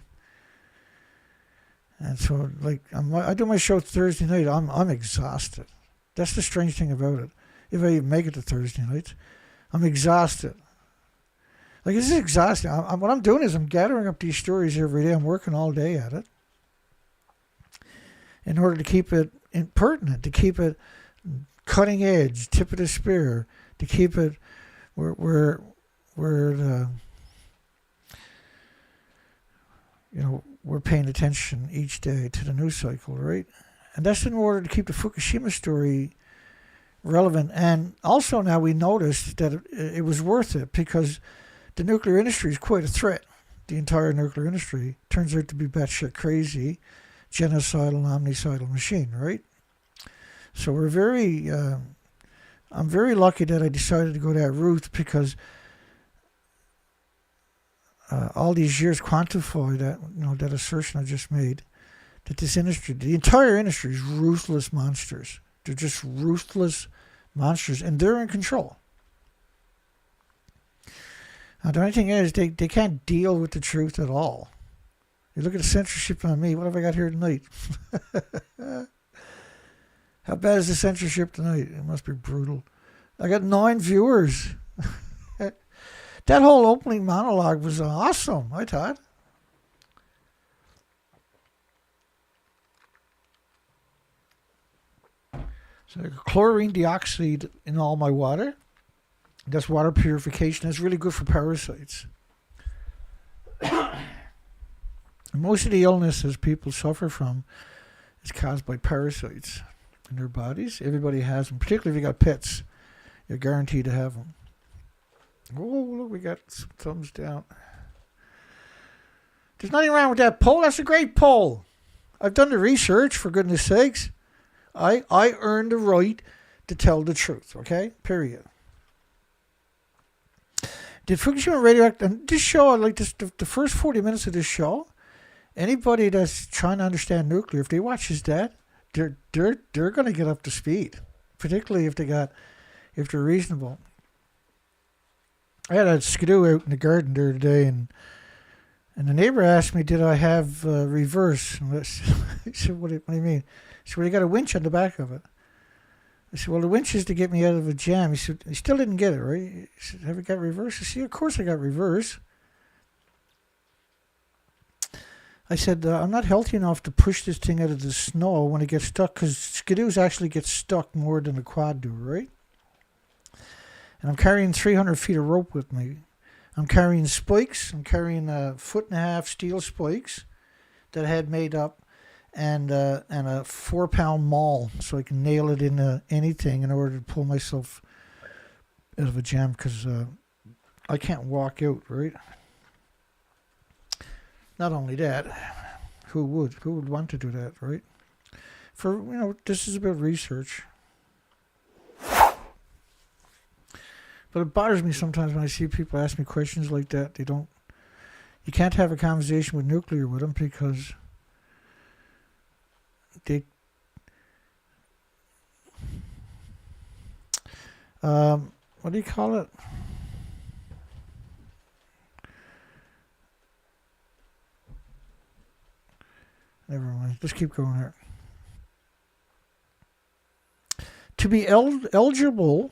And so, like, I do my show Thursday night. I'm exhausted. That's the strange thing about it. If I even make it to Thursday night, I'm exhausted. Like, this is exhausting. What I'm doing is I'm gathering up these stories every day. I'm working all day at it in order to keep it pertinent, to keep it cutting edge, tip of the spear, to keep it where the, we're paying attention each day to the news cycle, right? And that's in order to keep the Fukushima story relevant. And also now we noticed that it was worth it because the nuclear industry is quite a threat. The entire nuclear industry turns out to be batshit crazy, genocidal, omnicidal machine, right? So we're I'm very lucky that I decided to go that route because all these years quantify that assertion I just made, that this industry, the entire industry is ruthless monsters. They're just ruthless monsters, and they're in control. Now, the only thing is, they can't deal with the truth at all. You look at the censorship on me. What have I got here tonight? How bad is the censorship tonight? It must be brutal. I got 9 viewers. That whole opening monologue was awesome, I thought. So chlorine dioxide in all my water. That's water purification. That's really good for parasites. Most of the illnesses people suffer from is caused by parasites in their bodies. Everybody has them, particularly if you got pets. You're guaranteed to have them. Oh, look, we got some thumbs down. There's nothing wrong with that poll. That's a great poll. I've done the research, for goodness sakes. I earned the right to tell the truth, okay? Period. Did Fukushima radioactive... And this show, like this, the first 40 minutes of this show, anybody that's trying to understand nuclear, if they watch that, they're going to get up to speed, particularly if they're reasonable. I had a skidoo out in the garden there today, and the neighbor asked me, did I have reverse? And I said, what do you mean? He said, well, you got a winch on the back of it. I said, well, the winch is to get me out of a jam. He said, you still didn't get it, right? He said, have you got reverse? I said, of course I got reverse. I said, I'm not healthy enough to push this thing out of the snow when it gets stuck, because skidoos actually get stuck more than a quad do, right? And I'm carrying 300 feet of rope with me. I'm carrying spikes. I'm carrying 1.5 foot steel spikes that I had made up, and a 4-pound maul, so I can nail it into anything in order to pull myself out of a jam, because I can't walk out, right? Not only that, who would want to do that, right? This is about research. But it bothers me sometimes when I see people ask me questions like that. You can't have a conversation with nuclear with them, because they, what do you call it? Never mind. Let's keep going here. To be eligible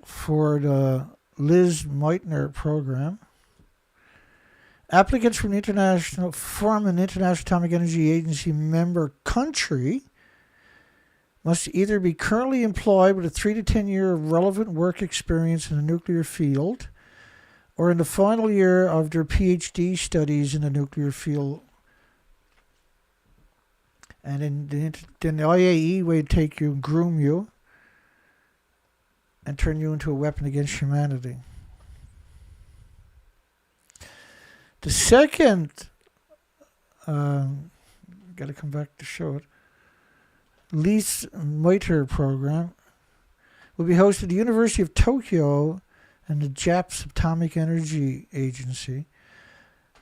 for the Lise Meitner program, applicants from an International Atomic Energy Agency member country must either be currently employed with a 3 to 10 year relevant work experience in the nuclear field, or in the final year of their PhD studies in the nuclear field. And then the IAEA would take you and groom you and turn you into a weapon against humanity. The second, got to come back to show it, Lise Meitner program will be hosted at the University of Tokyo and the Japan's Atomic Energy Agency,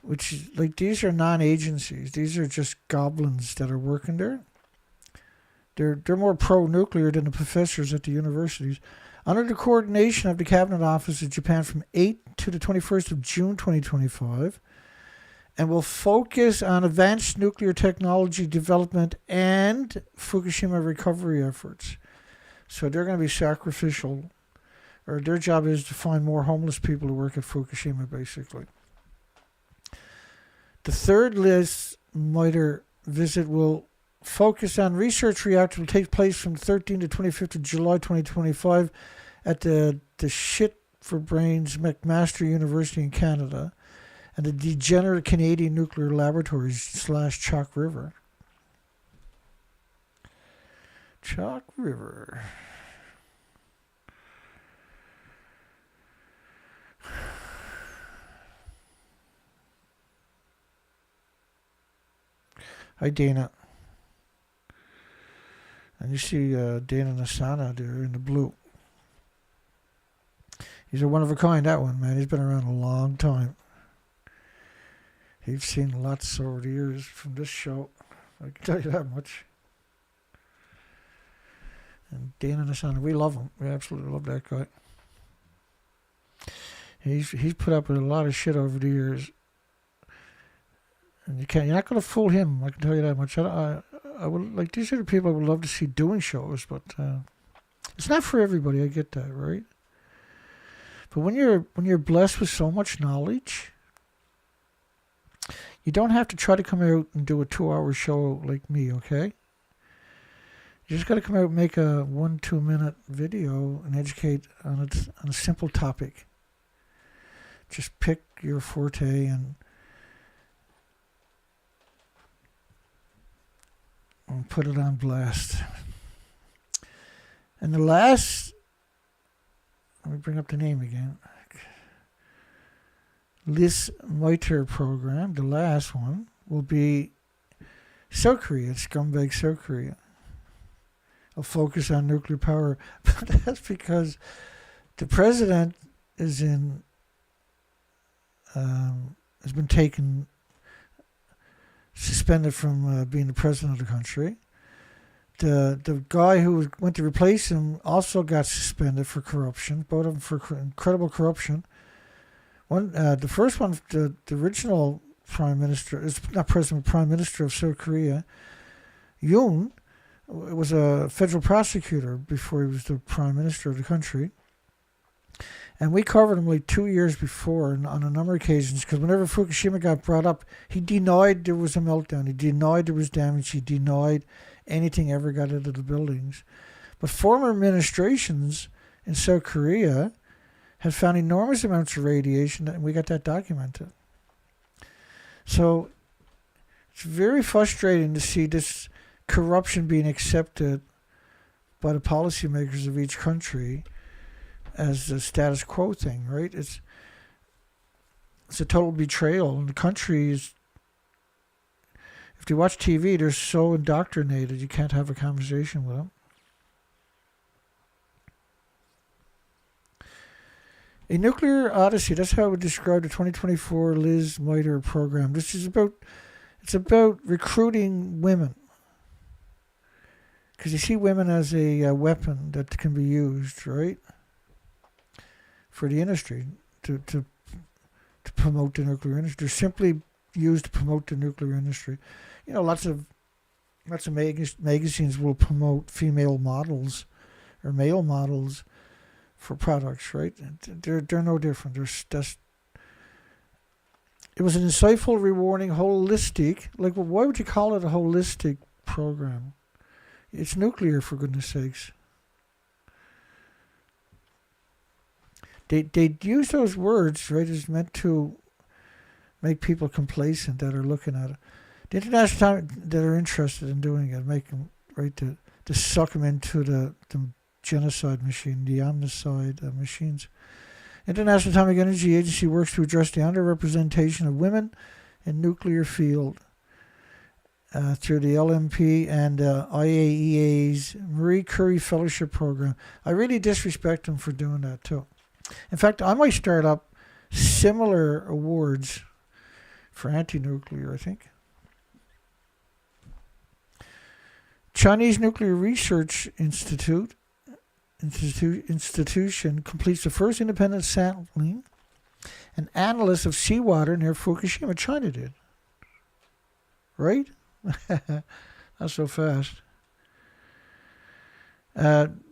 which is like, these are non-agencies. These are just goblins that are working there. They're more pro-nuclear than the professors at the universities. Under the coordination of the Cabinet Office of Japan from 8 to the 21st of June 2025, and will focus on advanced nuclear technology development and Fukushima recovery efforts. So they're going to be sacrificial, or their job is to find more homeless people to work at Fukushima, basically. The third Lise Meitner visit will focus on research reactor, will take place from 13 to 25th of July 2025 at the Shit for Brains McMaster University in Canada and the Degenerate Canadian Nuclear Laboratories / Chalk River. Chalk River. Hi, Dana. And you see Dana Nasana there in the blue. He's a one of a kind, that one, man. He's been around a long time. He's seen lots over the years from this show. I can tell you that much. And Dana and Asana, we love him. We absolutely love that guy. He's put up with a lot of shit over the years, and you're not going to fool him. I can tell you that much. I would like, these are the people I would love to see doing shows, but it's not for everybody. I get that, right? But when you're blessed with so much knowledge, you don't have to try to come out and do a 2-hour show like me, okay? You just got to come out and make a 1-2 minute video and educate on a simple topic. Just pick your forte and put it on blast. And the last, let me bring up the name again. Lise Meitner program, the last one, will be South Korea, scumbag South Korea. I'll focus on nuclear power, but that's because the president is has been suspended from being the president of the country. The guy who went to replace him also got suspended for corruption, both of them for incredible corruption. The first one, the original prime minister, is not president, prime minister of South Korea, Yoon, was a federal prosecutor before he was the prime minister of the country. And we covered him like 2 years before on a number of occasions, because whenever Fukushima got brought up, he denied there was a meltdown. He denied there was damage. He denied anything ever got into the buildings. But former administrations in South Korea have found enormous amounts of radiation, and we got that documented. So it's very frustrating to see this corruption being accepted by the policymakers of each country as a status quo thing, right? It's a total betrayal. And the countries, if you watch TV, they're so indoctrinated you can't have a conversation with them. A nuclear odyssey, that's how I would describe the 2024 Lise Meitner program. This is about recruiting women. Because you see women as a weapon that can be used, right? For the industry, to promote the nuclear industry. They're simply used to promote the nuclear industry. You know, lots of magazines will promote female models or male models for products, right? They're no different. It was an insightful, rewarding, holistic. Like, well, why would you call it a holistic program? It's nuclear, for goodness sakes. They use those words, right, as meant to make people complacent that are looking at it. The international time that are interested in doing it, make them, right, to suck them into the genocide machine, the omnicide machines. International Atomic Energy Agency works to address the underrepresentation of women in nuclear field through the LMP and IAEA's Marie Curie Fellowship Program. I really disrespect them for doing that too. In fact, I might start up similar awards for anti-nuclear, I think. Chinese Nuclear Research Institution completes the first independent sampling and analysis of seawater near Fukushima. China did. Right? Not so fast.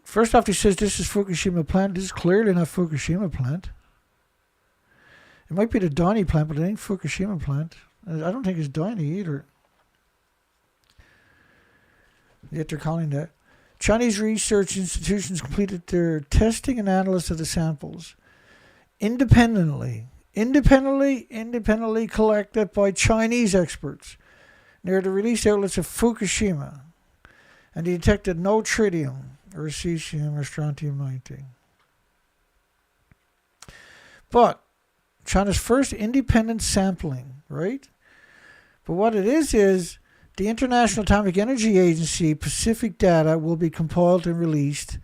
First off, he says this is Fukushima plant. This is clearly not Fukushima plant. It might be the Donny plant, but it ain't Fukushima plant. I don't think it's Donny either. Yet they're calling that. Chinese research institutions completed their testing and analysis of the samples independently collected by Chinese experts near the release outlets of Fukushima, and they detected no tritium or cesium or strontium-90. But China's first independent sampling, right? But what it is the International Atomic Energy Agency Pacific data will be compiled and released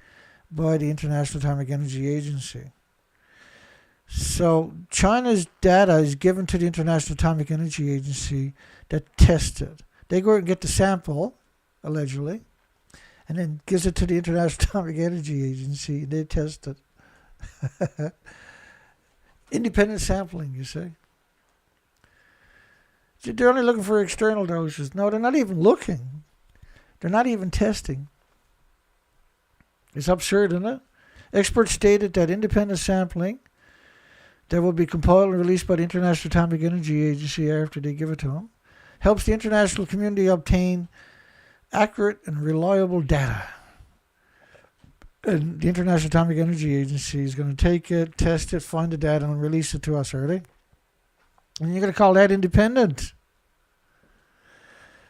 by the International Atomic Energy Agency. So China's data is given to the International Atomic Energy Agency that tests it. They go out and get the sample, allegedly, and then gives it to the International Atomic Energy Agency. They test it. Independent sampling, you see. They're only looking for external doses. No, they're not even looking. They're not even testing. It's absurd, isn't it? Experts stated that independent sampling that will be compiled and released by the International Atomic Energy Agency after they give it to them helps the international community obtain accurate and reliable data. And the International Atomic Energy Agency is going to take it, test it, find the data, and release it to us, are they? And you're going to call that independent.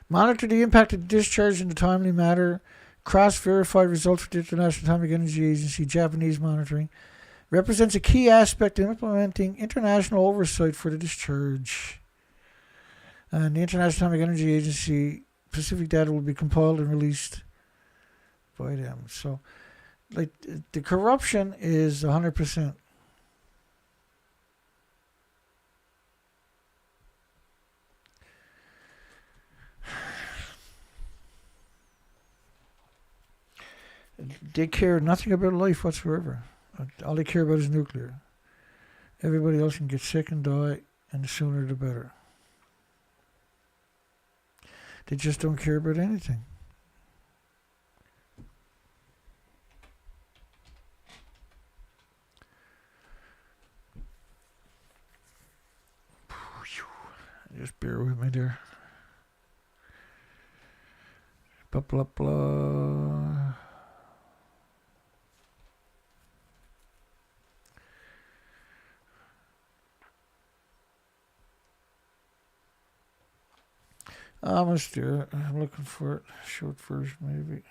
Monitor the impact of the discharge in a timely manner. Cross-verify results with the International Atomic Energy Agency. Japanese monitoring represents a key aspect in implementing international oversight for the discharge. And the International Atomic Energy Agency specific data will be compiled and released by them. So, like, the corruption is 100%. They care nothing about life whatsoever. All they care about is nuclear. Everybody else can get sick and die, and the sooner the better. They just don't care about anything. Just bear with me there. Blah, blah, blah. I must do it. I'm looking for it. Short version, maybe.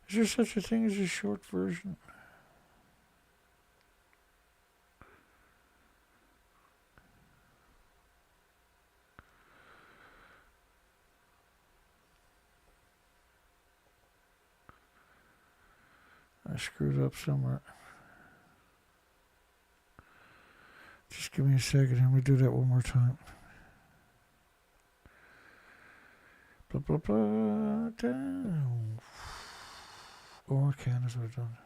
Is there such a thing as a short version? I screwed up somewhere. Just give me a second and we do that one more time. Blah, blah, blah, down. Or can is what I've done.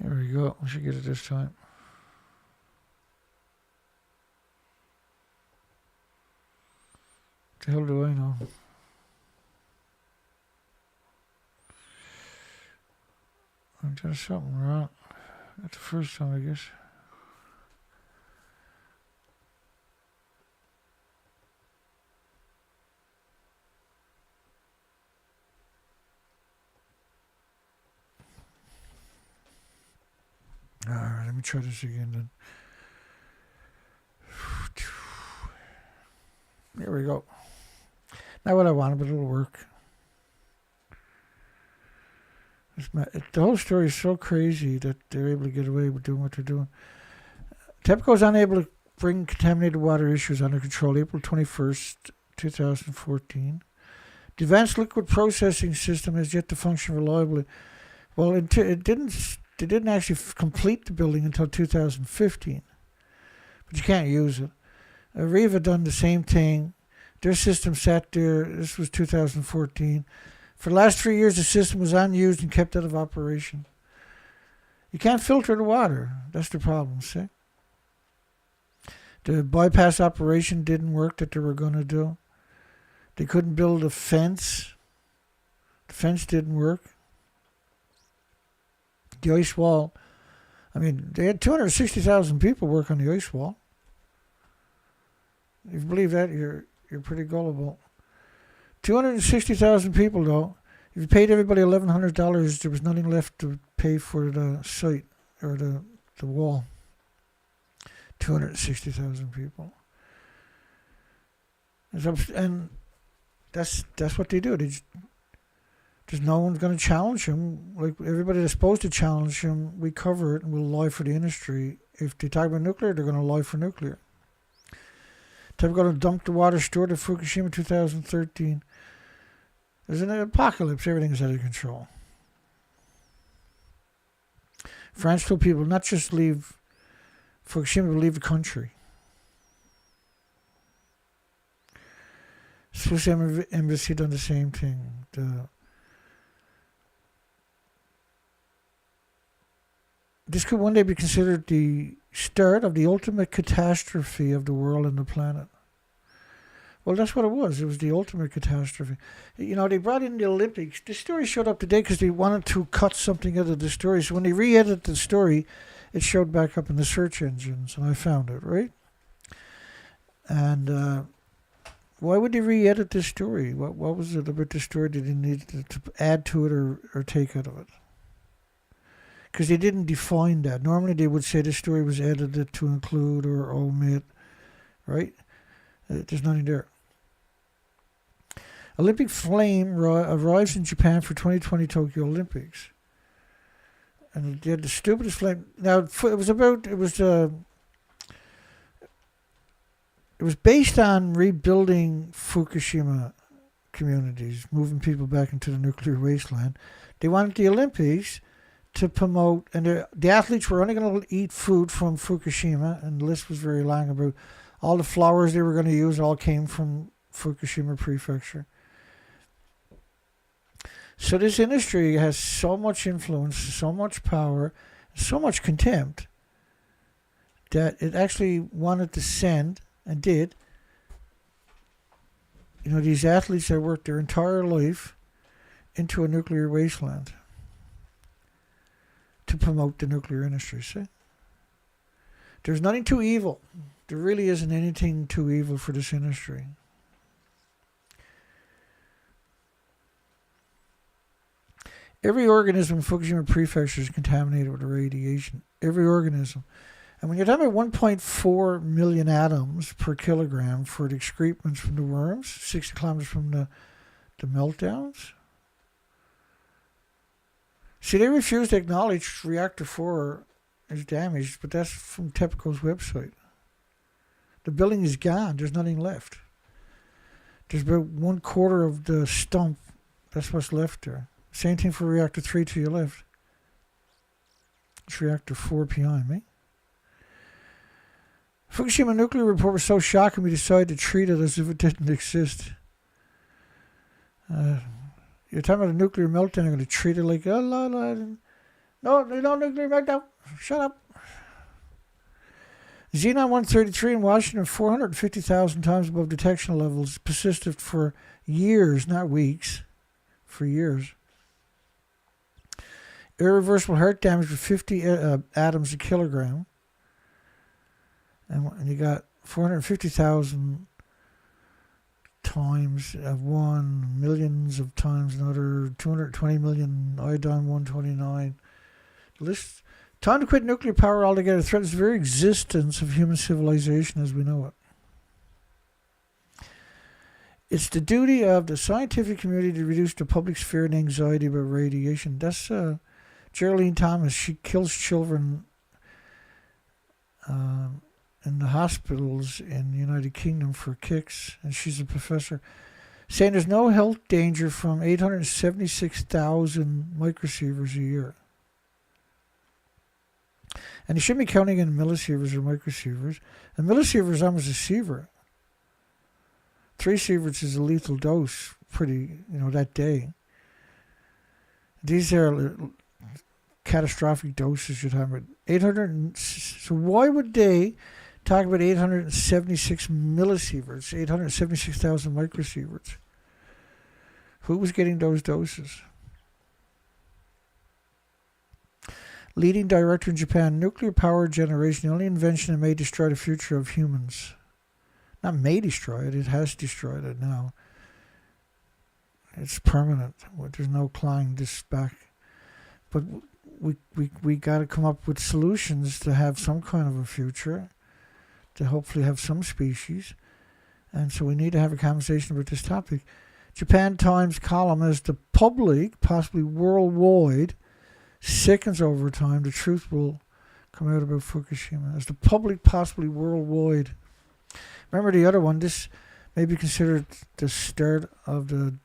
There we go. We should get it this time. What the hell do I know? I did something wrong. Not the first time, I guess. Alright, let me try this again then. There we go. Not what I wanted, but it'll work. The whole story is so crazy that they're able to get away with doing what they're doing. TEPCO is unable to bring contaminated water issues under control. April 21st, 2014. The advanced liquid processing system has yet to function reliably. Well, it didn't. They didn't actually complete the building until 2015, but you can't use it. Areva done the same thing. Their system sat there. This was 2014. For the last 3 years, the system was unused and kept out of operation. You can't filter the water. That's the problem, see? The bypass operation didn't work that they were going to do. They couldn't build a fence. The fence didn't work. The ice wall, I mean, they had 260,000 people work on the ice wall. If you believe that, you're pretty gullible. 260,000 people, though. If you paid everybody $1,100, there was nothing left to pay for the site or the wall. 260,000 people. And that's what they do. There's no one's going to challenge them. Like everybody that's supposed to challenge them, we cover it and we'll lie for the industry. If they talk about nuclear, they're going to lie for nuclear. They're going to dump the water stored at Fukushima 2013. There's an apocalypse. Everything's out of control. France told people not just leave Fukushima, but leave the country. Swiss embassy done the same thing. This could one day be considered the start of the ultimate catastrophe of the world and the planet. Well, that's what it was. It was the ultimate catastrophe. You know, they brought in the Olympics. The story showed up today because they wanted to cut something out of the story. So when they re-edited the story, it showed back up in the search engines, and I found it, right? And why would they re-edit this story? What was it about the story that they needed to add to it or take out of it? Because they didn't define that. Normally they would say the story was edited to include or omit, right? There's nothing there. Olympic flame arrives in Japan for 2020 Tokyo Olympics. And they had the stupidest flame. Now, it was based on rebuilding Fukushima communities, moving people back into the nuclear wasteland. They wanted the Olympics to promote, and the athletes were only going to eat food from Fukushima, and the list was very long about all the flowers they were going to use all came from Fukushima Prefecture. So this industry has so much influence, so much power, so much contempt that it actually wanted to send, and did, these athletes that worked their entire life into a nuclear wasteland to promote the nuclear industry. See? There's nothing too evil. There really isn't anything too evil for this industry. Every organism in Fukushima Prefecture is contaminated with radiation. Every organism. And when you're talking about 1.4 million atoms per kilogram for the excrements from the worms, 60 kilometers from the meltdowns. See, they refuse to acknowledge Reactor 4 is damaged, but that's from TEPCO's website. The building is gone. There's nothing left. There's about 1/4 of the stump. That's what's left there. Same thing for Reactor 3 to your left. It's Reactor 4 behind me. Fukushima nuclear report was so shocking we decided to treat it as if it didn't exist. You're talking about a nuclear meltdown, I'm going to treat it like, no nuclear meltdown. Shut up. Xenon 133 in Washington, 450,000 times above detection levels, persisted for years, not weeks, for years. Irreversible heart damage with 50 atoms a kilogram. And you got 450,000 times of one, millions of times another, 220 million, iodine 129. List. Time to quit nuclear power altogether threatens the very existence of human civilization as we know it. It's the duty of the scientific community to reduce the public's fear and anxiety about radiation. That's Geraldine Thomas. She kills children in the hospitals in the United Kingdom for kicks, and she's a professor, saying there's no health danger from 876,000 microsieverts a year. And you shouldn't be counting in millisieverts or microsieverts. A millisieverts is almost a sievert. 3 sieverts is a lethal dose, that day. These are catastrophic doses you're talking about. 800. So why would they talk about 876 millisieverts, 876,000 microsieverts? Who was getting those doses? Leading director in Japan, nuclear power generation, the only invention that may destroy the future of humans. Not may destroy it, it has destroyed it now. It's permanent. There's no clawing this back. But we got to come up with solutions to have some kind of a future, to hopefully have some species. And so we need to have a conversation about this topic. Japan Times column as the public, possibly worldwide, sickens over time, the truth will come out about Fukushima. As the public, possibly worldwide. Remember the other one, this may be considered the start of the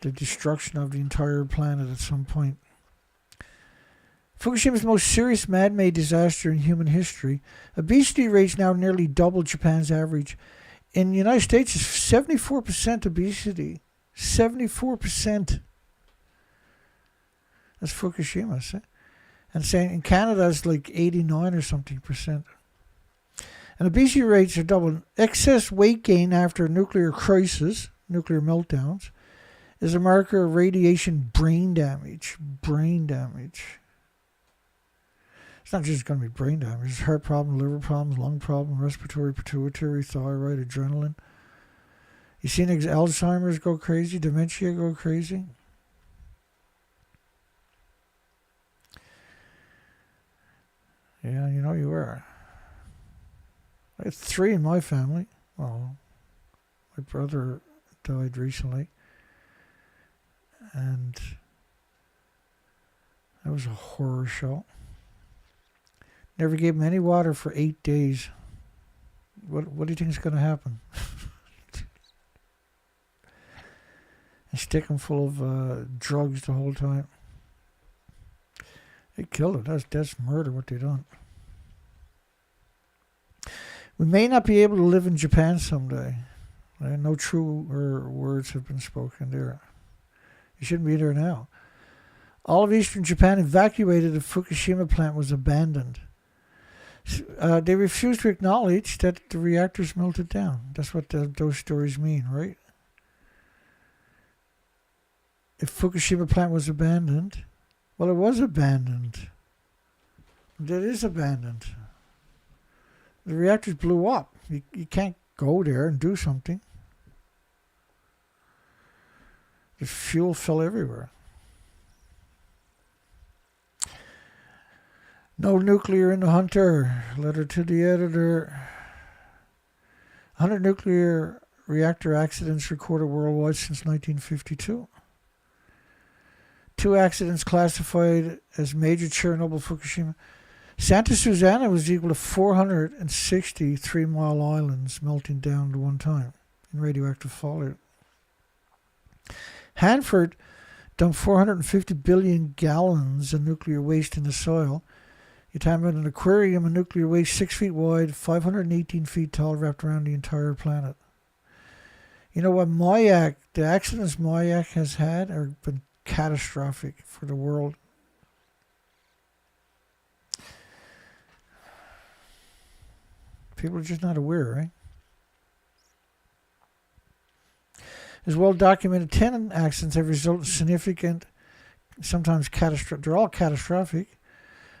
the destruction of the entire planet at some point. Fukushima is the most serious man-made disaster in human history. Obesity rates now nearly double Japan's average. In the United States, it's 74% obesity. 74%. That's Fukushima. And saying in Canada it's like 89 or something percent. And obesity rates are double. Excess weight gain after a nuclear crisis, nuclear meltdowns, is a marker of radiation brain damage. Brain damage. It's not just going to be brain damage. It's heart problem, liver problems, lung problem, respiratory, pituitary, thyroid, adrenaline. You seen Alzheimer's go crazy, dementia go crazy? Yeah, you know you are. I had 3 in my family. Well, my brother died recently. And that was a horror show. Never gave him any water for 8 days. What do you think is going to happen? And stick him full of drugs the whole time. They killed it. That's murder, what they done. We may not be able to live in Japan someday. No truer words have been spoken there. You shouldn't be there now. All of eastern Japan evacuated. The Fukushima plant was abandoned. They refused to acknowledge that the reactors melted down. That's what those stories mean, right? If Fukushima plant was abandoned, well, it was abandoned. It is abandoned. The reactors blew up. You can't go there and do something. The fuel fell everywhere. No nuclear in the Hunter. Letter to the editor. 100 nuclear reactor accidents recorded worldwide since 1952. 2 accidents classified as major: Chernobyl, Fukushima. Santa Susana was equal to 460 3-mile islands melting down at one time in radioactive fallout. Hanford dumped 450 billion gallons of nuclear waste in the soil. You're talking about an aquarium of nuclear waste 6 feet wide, 518 feet tall, wrapped around the entire planet. You know what, the accidents Mayak has had have been catastrophic for the world. People are just not aware, right? As well documented, 10 accidents have resulted in significant, sometimes catastrophic. They're all catastrophic.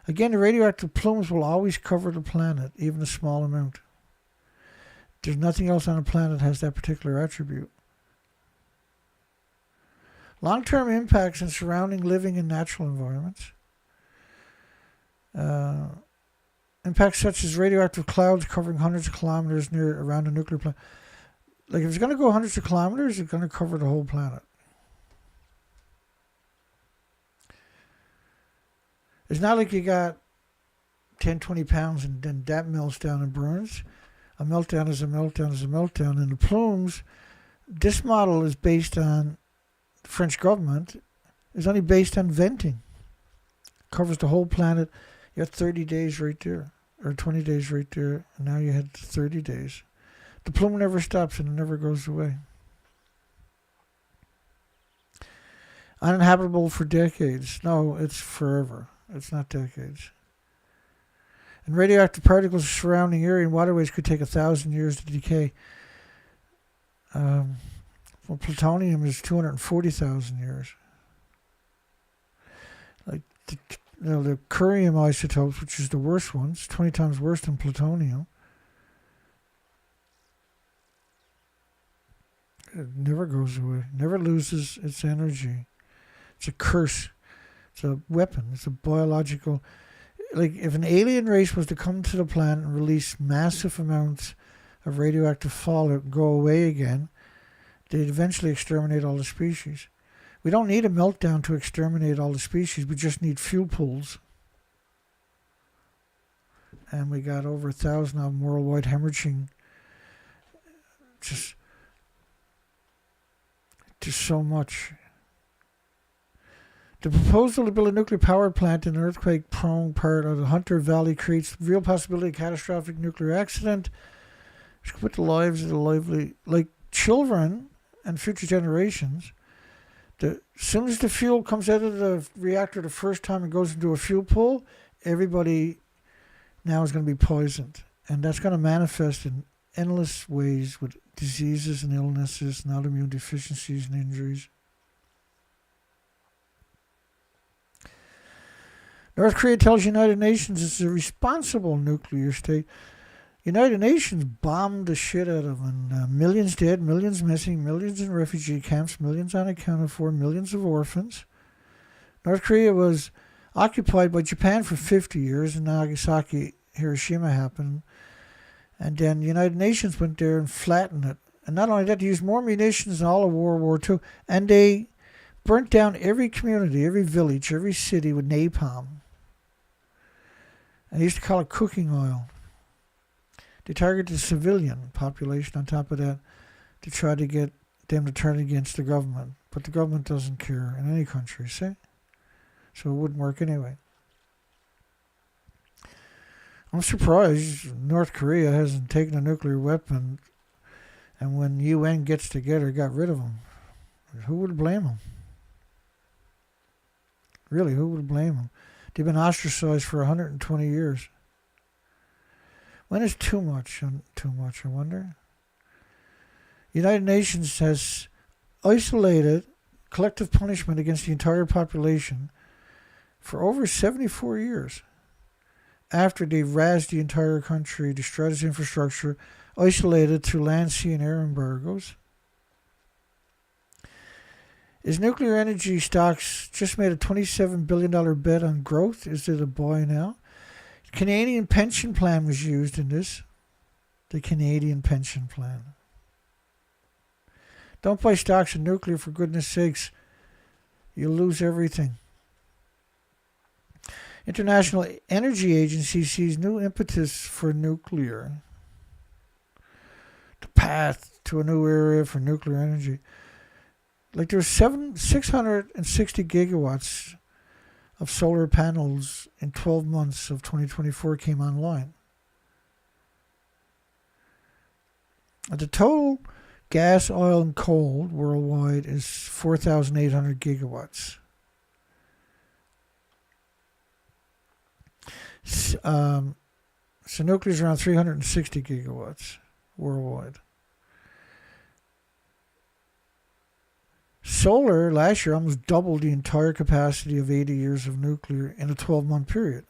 Again, the radioactive plumes will always cover the planet, even a small amount. There's nothing else on the planet that has that particular attribute. Long-term impacts in surrounding living and natural environments. Impacts such as radioactive clouds covering hundreds of kilometers around a nuclear plant. Like, if it's going to go hundreds of kilometers, it's going to cover the whole planet. It's not like you got 10, 20 pounds and then that melts down and burns. A meltdown is a meltdown is a meltdown. And the plumes, this model is based on the French government, is only based on venting. Covers the whole planet. You had 30 days right there, or 20 days right there, and now you had 30 days. The plume never stops and it never goes away. Uninhabitable for decades. No, it's forever. It's not decades. And radioactive particles surrounding area and waterways could take 1,000 years to decay. Well, plutonium is 240,000 years. Like the curium isotopes, which is the worst ones, 20 times worse than plutonium. It never goes away, never loses its energy. It's a curse. It's a weapon. It's a biological. Like, if an alien race was to come to the planet and release massive amounts of radioactive fallout and go away again, they'd eventually exterminate all the species. We don't need a meltdown to exterminate all the species. We just need fuel pools. And we got over 1,000 of them worldwide hemorrhaging. Just so much. The proposal to build a nuclear power plant in an earthquake-prone part of the Hunter Valley creates real possibility of catastrophic nuclear accident, which could put the lives of the lively, like children and future generations. As soon as the fuel comes out of the reactor the first time and goes into a fuel pool, everybody now is going to be poisoned. And that's going to manifest in endless ways with diseases and illnesses and autoimmune deficiencies and injuries. North Korea tells United Nations it's a responsible nuclear state. United Nations bombed the shit out of them. And, millions dead, millions missing, millions in refugee camps, millions unaccounted for, millions of orphans. North Korea was occupied by Japan for 50 years, and Nagasaki, Hiroshima happened. And then the United Nations went there and flattened it. And not only that, they used more munitions than all of World War II. And they burnt down every community, every village, every city with napalm. And they used to call it cooking oil. They targeted the civilian population on top of that to try to get them to turn against the government. But the government doesn't care in any country, see? So it wouldn't work anyway. I'm surprised North Korea hasn't taken a nuclear weapon, and when UN gets together, got rid of them. Who would blame them? Really, who would blame them? They've been ostracized for 120 years. When is too much? Too much, I wonder. United Nations has isolated collective punishment against the entire population for over 74 years. After they razed the entire country, destroyed its infrastructure, isolated through land, sea, and air embargoes. Is nuclear energy stocks just made a $27 billion bet on growth? Is it a buy now? Canadian pension plan was used in this. The Canadian pension plan. Don't buy stocks in nuclear, for goodness sakes. You'll lose everything. International Energy Agency sees new impetus for nuclear. The path to a new area for nuclear energy. Like there's 660 gigawatts of solar panels in 12 months of 2024 came online. The total gas, oil, and coal worldwide is 4,800 gigawatts. So nuclear is around 360 gigawatts worldwide. Solar last year almost doubled the entire capacity of 80 years of nuclear in a 12-month period.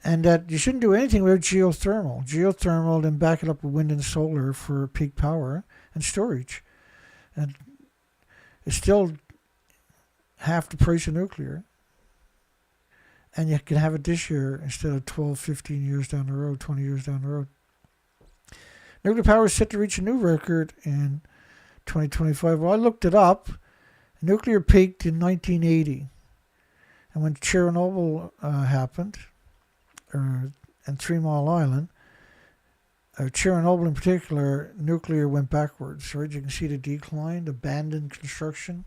And that you shouldn't do anything without geothermal. Geothermal, then back it up with wind and solar for peak power and storage. And it's still half the price of nuclear. And you can have it this year instead of 12, 15 years down the road, 20 years down the road. Nuclear power is set to reach a new record in 2025. Well, I looked it up. Nuclear peaked in 1980. And when Chernobyl happened, and 3 Mile Island, Chernobyl in particular, nuclear went backwards. Right? You can see the decline, abandoned construction.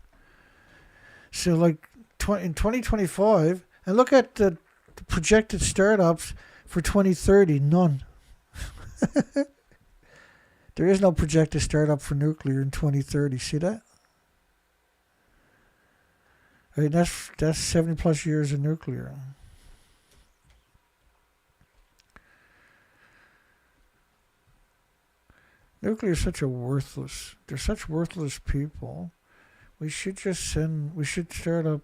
So like in 2025, and look at the projected startups for 2030, none. There is no projected startup for nuclear in 2030. See that? I mean, that's 70 plus years of nuclear. Nuclear is such a worthless. They're such worthless people. We should start up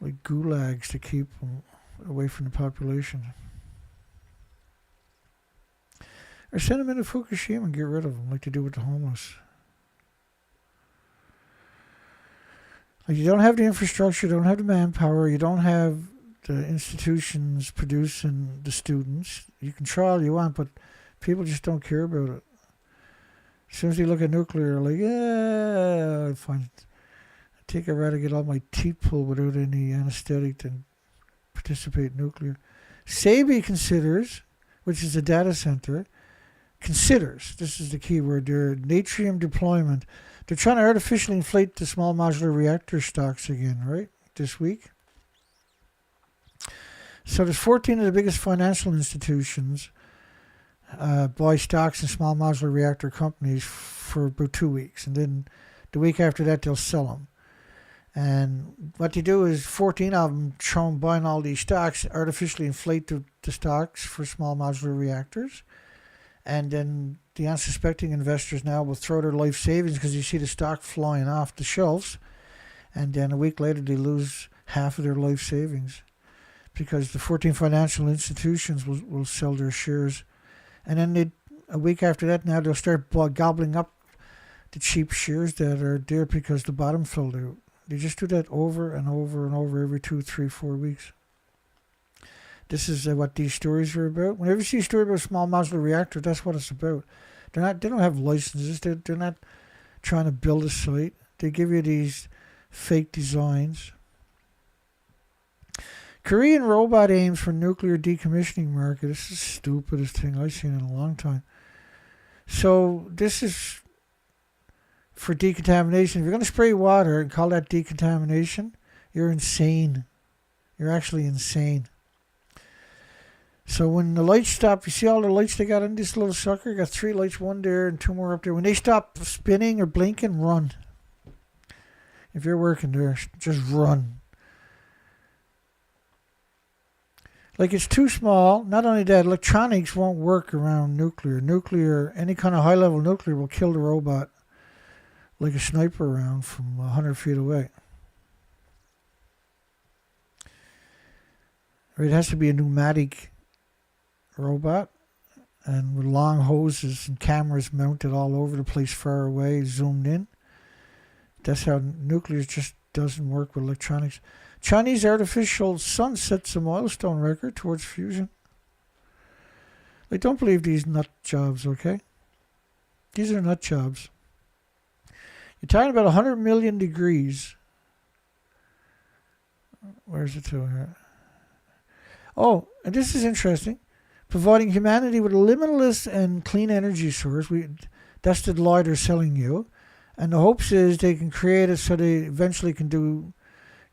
like gulags to keep them away from the population. Or send them into Fukushima and get rid of them like they do with the homeless. Like you don't have the infrastructure, you don't have the manpower, you don't have the institutions producing the students. You can try all you want, but people just don't care about it. As soon as they look at nuclear, like, yeah, I'd rather get all my teeth pulled without any anesthetic than participate in nuclear. Sabey considers, which is a data center, considers, this is the key word there, natrium deployment. They're trying to artificially inflate the small modular reactor stocks again, right, this week. So there's 14 of the biggest financial institutions buy stocks in small modular reactor companies for about 2 weeks. And then the week after that, they'll sell them. And what they do is 14 of them try buying all these stocks, artificially inflate the stocks for small modular reactors. And then the unsuspecting investors now will throw their life savings because you see the stock flying off the shelves. And then a week later, they lose half of their life savings because the 14 financial institutions will sell their shares. And then a week after that, now they'll start gobbling up the cheap shares that are there because the bottom fell out. They just do that over and over and over every 2, 3, 4 weeks. This is what these stories are about. Whenever you see a story about a small modular reactor, that's what it's about. They don't have licenses. They're not trying to build a site. They give you these fake designs. Korean robot aims for nuclear decommissioning market. This is the stupidest thing I've seen in a long time. So this is for decontamination. If you're going to spray water and call that decontamination, you're insane. You're actually insane. So when the lights stop, you see all the lights they got in this little sucker? Got 3 lights, 1 there and 2 more up there. When they stop spinning or blinking, run. If you're working there, just run. Like, it's too small. Not only that, electronics won't work around nuclear. Nuclear, any kind of high-level nuclear will kill the robot like a sniper round from 100 feet away. It has to be a pneumatic robot and with long hoses and cameras mounted all over the place far away, zoomed in. That's how nuclear just doesn't work with electronics. Chinese artificial sun sets a milestone record towards fusion. Like, don't believe these nut jobs, okay? These are nut jobs. You're talking about 100 million degrees. Where's it to here? Oh, and this is interesting. Providing humanity with a limitless and clean energy source. That's the lie they're selling you. And the hopes is they can create it so they eventually can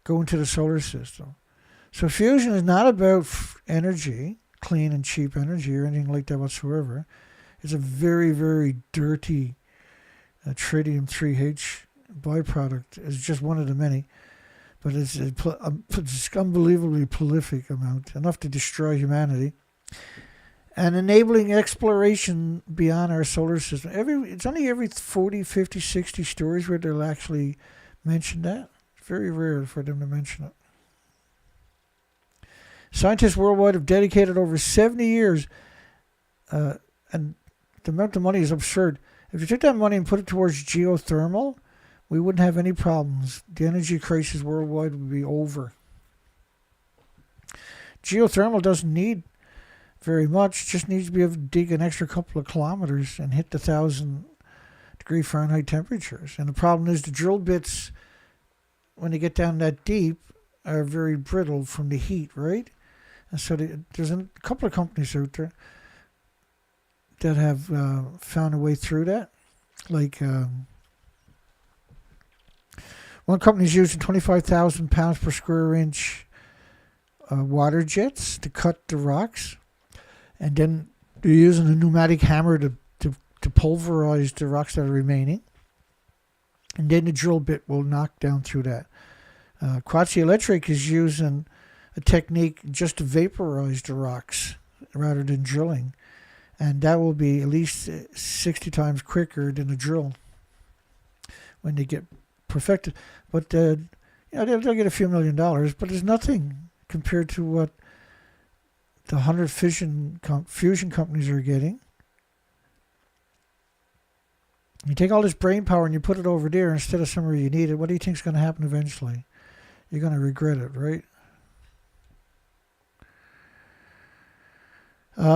go into the solar system. So fusion is not about energy, clean and cheap energy or anything like that whatsoever. It's a very, very dirty tritium-3H byproduct. It's just one of the many. But it's unbelievably prolific amount, enough to destroy humanity. And enabling exploration beyond our solar system. It's only every 40, 50, 60 stories where they'll actually mention that. It's very rare for them to mention it. Scientists worldwide have dedicated over 70 years, and the amount of money is absurd. If you took that money and put it towards geothermal, we wouldn't have any problems. The energy crisis worldwide would be over. Geothermal doesn't need very much, just needs to be able to dig an extra couple of kilometers and hit the 1,000-degree Fahrenheit temperatures. And the problem is the drill bits, when they get down that deep, are very brittle from the heat, right? And so there's a couple of companies out there that have found a way through that. Like, one company is using 25,000 pounds per square inch water jets to cut the rocks. And then they're using a pneumatic hammer to pulverize the rocks that are remaining. And then the drill bit will knock down through that. Quatsi Electric is using a technique just to vaporize the rocks rather than drilling. And that will be at least 60 times quicker than a drill when they get perfected. But they'll get a few $1 million, but it's nothing compared to what the 100 fusion companies are getting. You take all this brain power and you put it over there instead of somewhere you need it. What do you think is going to happen eventually? You're going to regret it, right?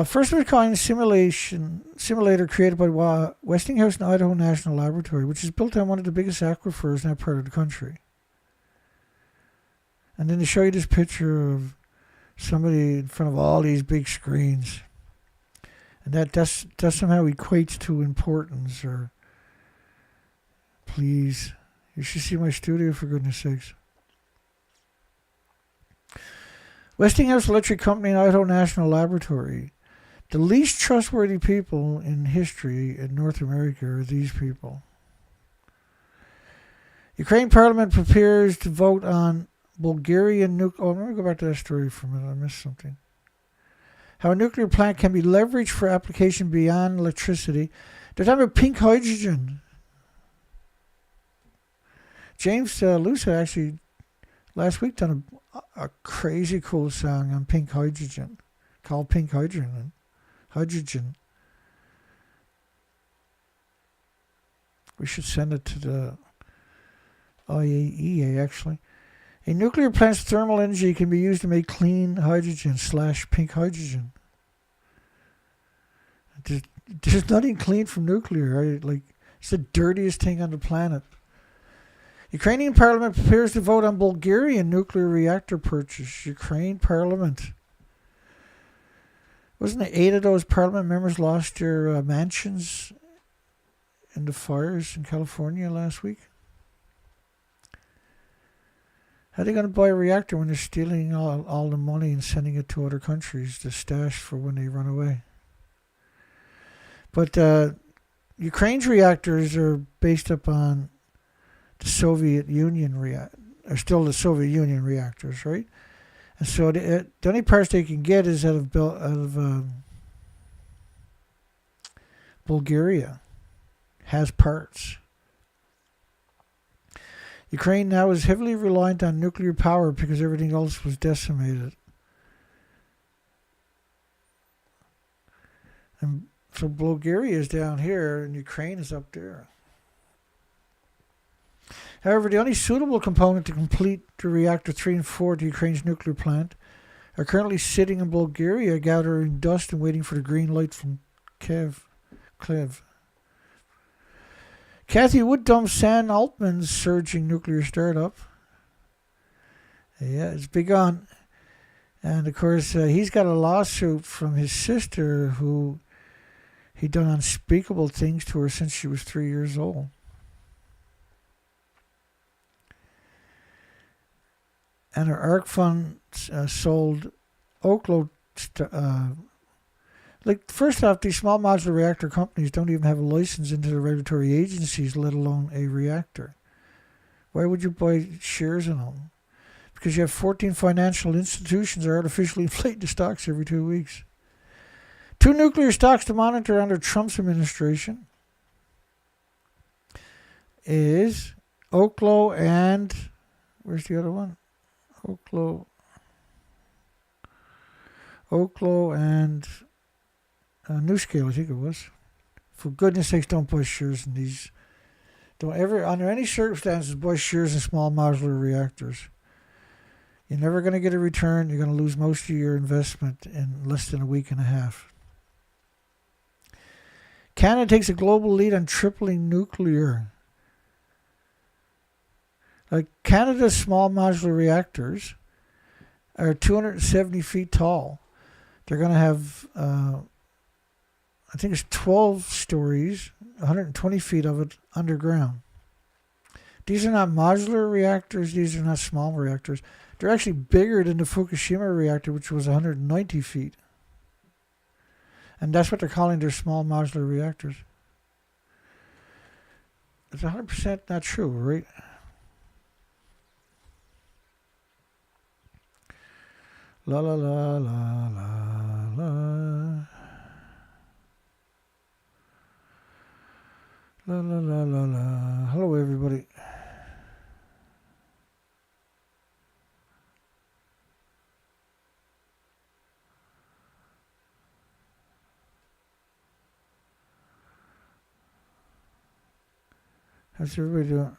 First of its kind simulator created by Westinghouse and Idaho National Laboratory, which is built on one of the biggest aquifers in that part of the country. And then they show you this picture of somebody in front of all these big screens. And that somehow equates to importance. Or please, you should see my studio, for goodness sakes. Westinghouse Electric Company and Idaho National Laboratory. The least trustworthy people in history in North America are these people. Ukraine Parliament prepares to vote on Bulgarian nuclear... Oh, let me go back to that story for a minute. I missed something. How a nuclear plant can be leveraged for application beyond electricity. They're talking about pink hydrogen. James Lusa actually last week done a crazy cool song on pink hydrogen called Pink Hydrogen. We should send it to the IAEA, actually. A nuclear plant's thermal energy can be used to make clean hydrogen / pink hydrogen. There's nothing clean from nuclear. Right? Like, it's the dirtiest thing on the planet. Ukrainian parliament prepares to vote on Bulgarian nuclear reactor purchase. Ukraine parliament. Wasn't it 8 of those parliament members lost their mansions in the fires in California last week? How are they going to buy a reactor when they're stealing all the money and sending it to other countries to stash for when they run away? But Ukraine's reactors are based upon the Soviet Union are still the Soviet Union reactors, right? And so the only parts they can get is out of Bulgaria. Has parts. Ukraine now is heavily reliant on nuclear power because everything else was decimated. And so Bulgaria is down here and Ukraine is up there. However, the only suitable component to complete the reactor 3 and 4 to Ukraine's nuclear plant are currently sitting in Bulgaria, gathering dust and waiting for the green light from Kiev. Kathy Wood dumps Sam Altman's surging nuclear startup. Yeah, it's big on. And of course, he's got a lawsuit from his sister who he'd done unspeakable things to her since she was 3 years old. And her ARC fund sold Oklo. First off, these small modular reactor companies don't even have a license into the regulatory agencies, let alone a reactor. Why would you buy shares in them? Because you have 14 financial institutions that artificially inflate the stocks every 2 weeks. 2 nuclear stocks to monitor under Trump's administration is Oklo and... Where's the other one? Oklo and NewScale, I think it was. For goodness sakes, don't buy shares in these. Don't ever, under any circumstances, buy shares in small modular reactors. You're never going to get a return. You're going to lose most of your investment in less than a week and a half. Canada takes a global lead on tripling nuclear. Like Canada's small modular reactors are 270 feet tall. They're going to have, I think it's 12 stories, 120 feet of it underground. These are not modular reactors. These are not small reactors. They're actually bigger than the Fukushima reactor, which was 190 feet. And that's what they're calling their small modular reactors. It's 100% not true, right? La la la la la la. La la la la la. Hello, everybody. How's everybody doing?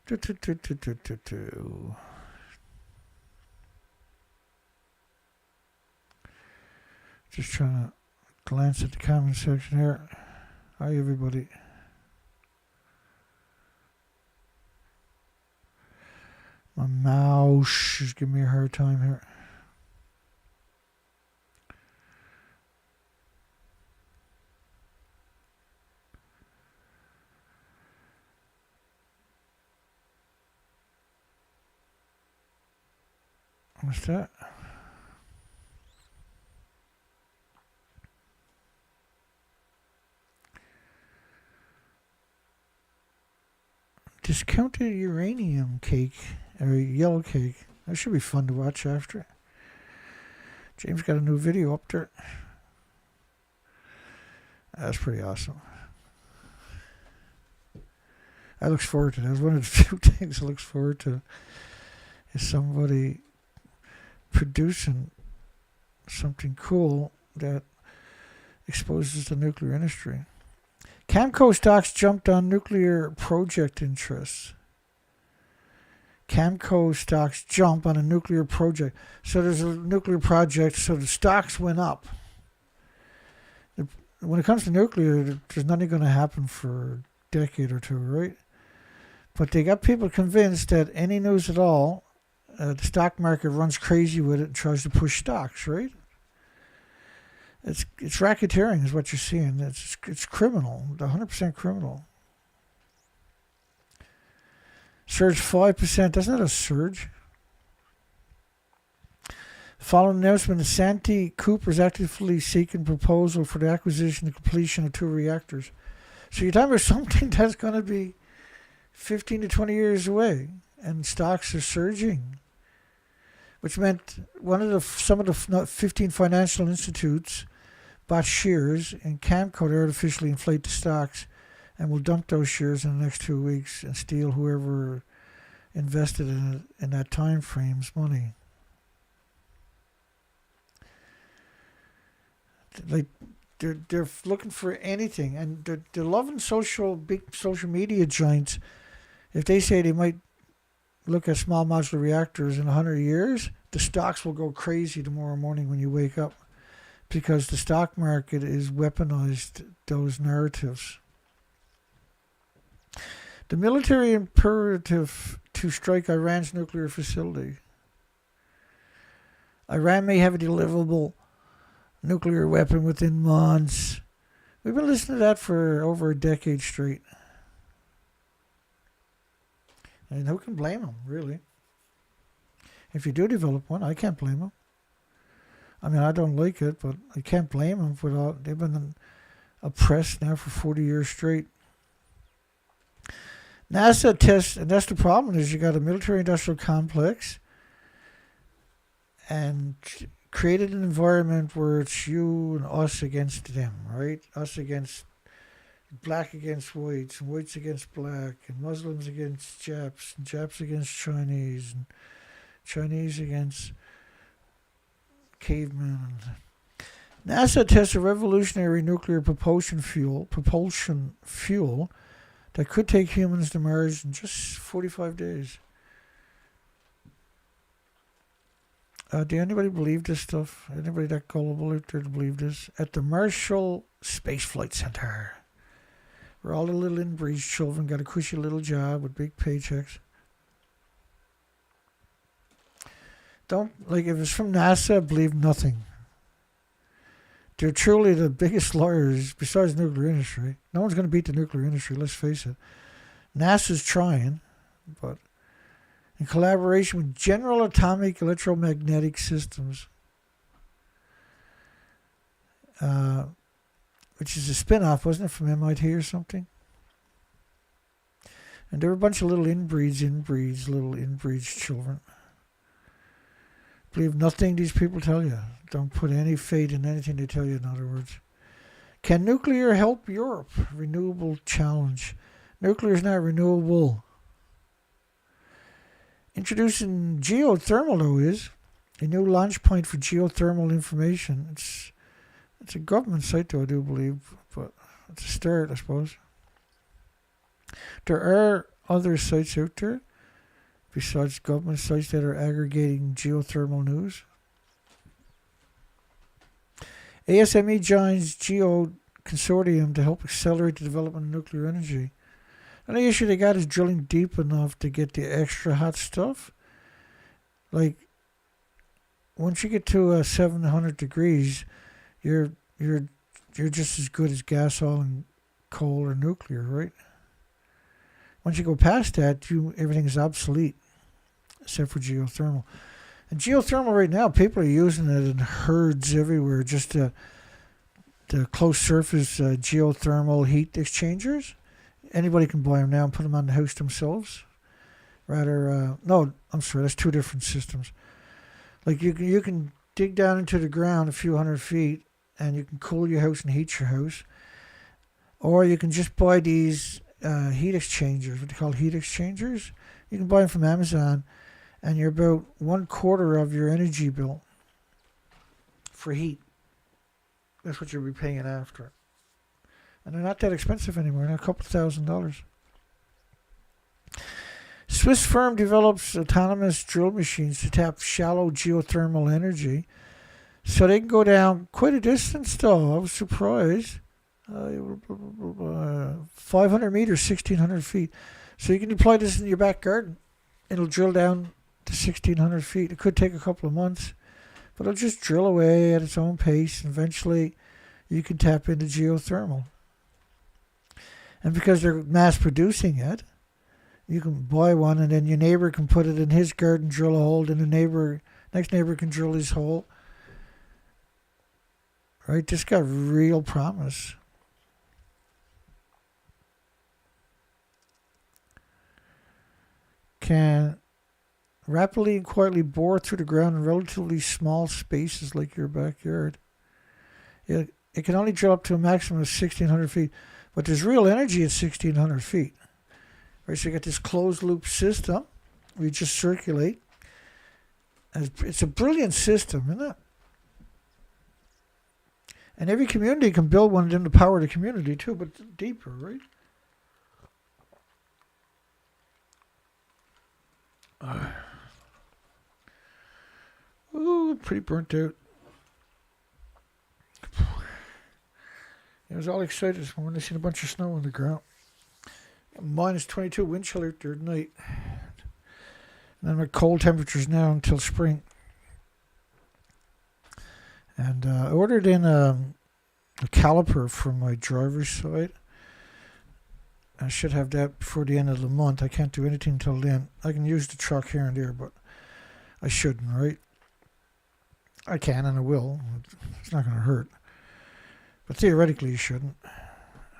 Just trying to glance at the comment section here. Hi, everybody. My mouse is giving me a hard time here. What's that? Discounted uranium cake, or yellow cake. That should be fun to watch after. James got a new video up there. That's pretty awesome. I look forward to that. That's one of the few things I look forward to, is somebody producing something cool that exposes the nuclear industry. Camco stocks jumped on nuclear project interests. Camco stocks jump on a nuclear project. So there's a nuclear project, so the stocks went up. When it comes to nuclear, there's nothing going to happen for a decade or two, right? But they got people convinced that any news at all, the stock market runs crazy with it and tries to push stocks, right? It's racketeering is what you're seeing. It's criminal, 100% criminal. Surge 5%. That's not a surge. Following the announcement, Santee Cooper is actively seeking proposal for the acquisition and completion of 2 reactors. So you're talking about something that's going to be 15 to 20 years away, and stocks are surging, which meant some of the 15 financial institutes bought shares in Camco to artificially inflate the stocks, and will dump those shares in the next 2 weeks and steal whoever invested in it in that time frame's money. Like they're looking for anything, and they're loving big social media giants. If they say they might look at small modular reactors in 100 years, the stocks will go crazy tomorrow morning when you wake up, because the stock market is weaponized those narratives. The military imperative to strike Iran's nuclear facility. Iran may have a deliverable nuclear weapon within months. We've been listening to that for over a decade straight. And who can blame them, really? If you do develop one, I can't blame them. I mean, I don't like it, but I can't blame them for all. They've been oppressed now for 40 years straight. NASA tests, and that's the problem, is you got a military-industrial complex and created an environment where it's you and us against them, right? Us against black against whites, and whites against black, and Muslims against Japs, and Japs against Chinese, and Chinese against cavemen. NASA tests a revolutionary nuclear propulsion fuel that could take humans to Mars in just 45 days. Do anybody believe this stuff? Anybody that gullible out there to believe this? At the Marshall Space Flight Center, where all the little inbreed children got a cushy little job with big paychecks. If it's from NASA, believe nothing. They're truly the biggest lawyers besides the nuclear industry. No one's going to beat the nuclear industry, let's face it. NASA's trying, but in collaboration with General Atomic Electromagnetic Systems, which is a spin-off, wasn't it, from MIT or something? And there were a bunch of little inbreeds children. Believe nothing these people tell you. Don't put any faith in anything they tell you, in other words. Can nuclear help Europe? Renewable challenge. Nuclear is not renewable. Introducing geothermal, though, is a new launch point for geothermal information. It's a government site, though, I do believe, but it's a start, I suppose. There are other sites out there besides government sites that are aggregating geothermal news. ASME joins Geo Consortium to help accelerate the development of nuclear energy. And the issue they got is drilling deep enough to get the extra hot stuff, Like, once you get to 700 degrees, you're you're you're just as good as gas, oil, and coal or nuclear, right? Once you go past that, everything is obsolete except for geothermal. And geothermal right now, people are using it in herds everywhere, just the close surface geothermal heat exchangers. Anybody can buy them now and put them on the house themselves. No, I'm sorry, that's two different systems. Like you can dig down into the ground a few hundred feet and you can cool your house and heat your house. Or you can just buy these heat exchangers, what they call heat exchangers. You can buy them from Amazon, and you're about 1/4 of your energy bill for heat. That's what you'll be paying after. And they're not that expensive anymore. They're a couple $1,000s. Swiss firm develops autonomous drill machines to tap shallow geothermal energy, so they can go down quite a distance. Though I was surprised, 500 meters, 1,600 feet. So you can deploy this in your back garden. It'll drill down to 1,600 feet. It could take a couple of months, but it'll just drill away at its own pace, and eventually you can tap into geothermal. And because they're mass producing it, you can buy one, and then your neighbor can put it in his garden, drill a hole, and the next neighbor can drill his hole. Right? This got real promise. Can rapidly and quietly bore through the ground in relatively small spaces like your backyard. It can only drill up to a maximum of 1,600 feet, but there's real energy at 1,600 feet. Right, so you got this closed loop system where you just circulate. And it's a brilliant system, isn't it? And every community can build one in to power the community too, but deeper, right? Ooh, pretty burnt out. I was all excited this morning. I seen a bunch of snow on the ground. Minus 22 wind chill out there at night. And then with cold temperatures now until spring. And I ordered in a caliper from my driver's side. I should have that before the end of the month. I can't do anything until then. I can use the truck here and there, but I shouldn't, right? I can and I will. It's not going to hurt. But theoretically, you shouldn't.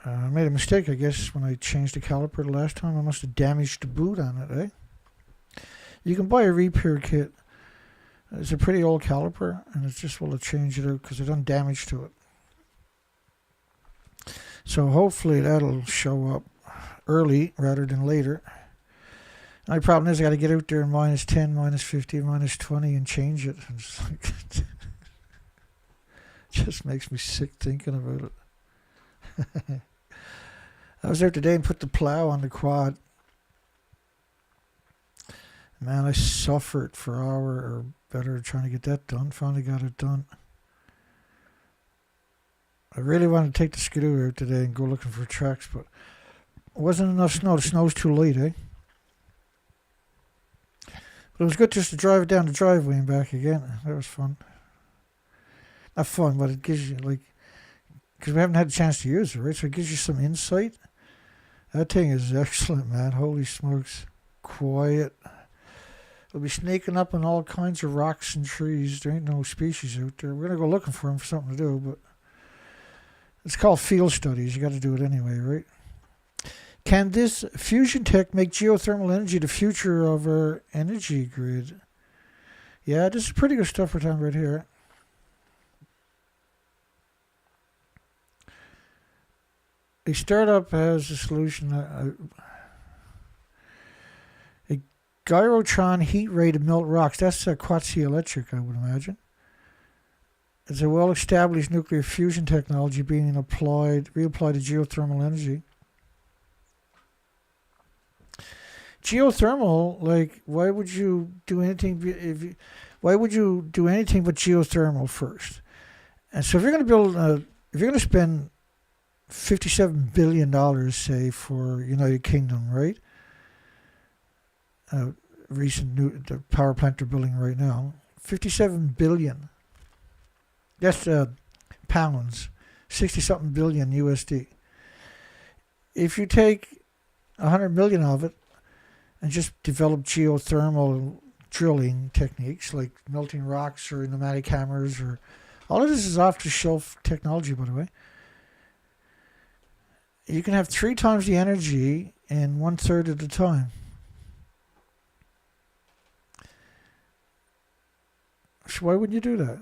I made a mistake, I guess, when I changed the caliper the last time. I must have damaged the boot on it, eh? You can buy a repair kit. It's a pretty old caliper, and it's just well to change it out because there's done damage to it. So hopefully that'll show up early rather than later. My problem is I got to get out there in minus 10, minus 15, minus 20 and change it. It's like just makes me sick thinking about it. I was there today and put the plow on the quad. Man, I suffered for an hour or better trying to get that done. Finally got it done. I really wanted to take the skidoo out today and go looking for tracks, but it wasn't enough snow. The snow's too late, eh? But it was good just to drive it down the driveway and back again. That was fun. Not fun, but it gives you, like, because we haven't had a chance to use it, right? So it gives you some insight. That thing is excellent, man. Holy smokes. Quiet. It'll be sneaking up on all kinds of rocks and trees. There ain't no species out there. We're going to go looking for them for something to do, but it's called field studies. You got to do it anyway, right? Can this fusion tech make geothermal energy the future of our energy grid? Yeah, this is pretty good stuff we're talking about here. A startup has a solution. A gyrotron heat ray to melt rocks. That's a quasi-electric, I would imagine. It's a well-established nuclear fusion technology being reapplied to geothermal energy. Geothermal, like, why would you do anything but geothermal first? And so if you're going to spend $57 billion, say, for United Kingdom, right? the power plant they're building right now. 57 billion. That's pounds. 60-something billion USD. If you take 100 million of it and just develop geothermal drilling techniques like melting rocks or pneumatic hammers, or all of this is off-the-shelf technology, by the way. You can have 3 times the energy in 1/3 of the time. So why wouldn't you do that?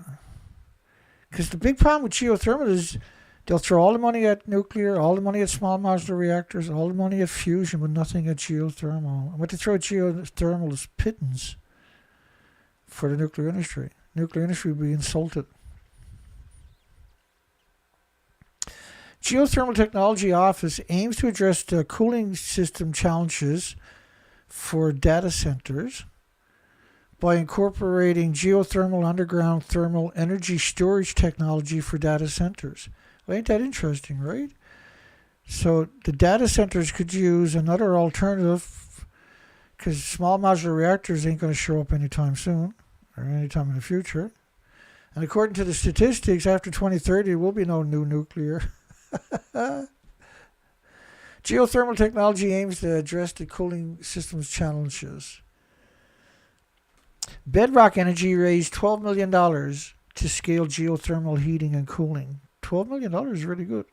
Because the big problem with geothermal is they'll throw all the money at nuclear, all the money at small modular reactors, all the money at fusion, but nothing at geothermal. And what they throw at geothermal is pittance for the nuclear industry. Nuclear industry would be insulted. Geothermal Technology Office aims to address the cooling system challenges for data centers by incorporating geothermal underground thermal energy storage technology for data centers. Well, ain't that interesting, right? So the data centers could use another alternative, because small modular reactors ain't going to show up anytime soon or anytime in the future. And according to the statistics, after 2030, there will be no new nuclear. Geothermal technology aims to address the cooling system's challenges. Bedrock Energy raised $12 million to scale geothermal heating and cooling. $12 million is really good.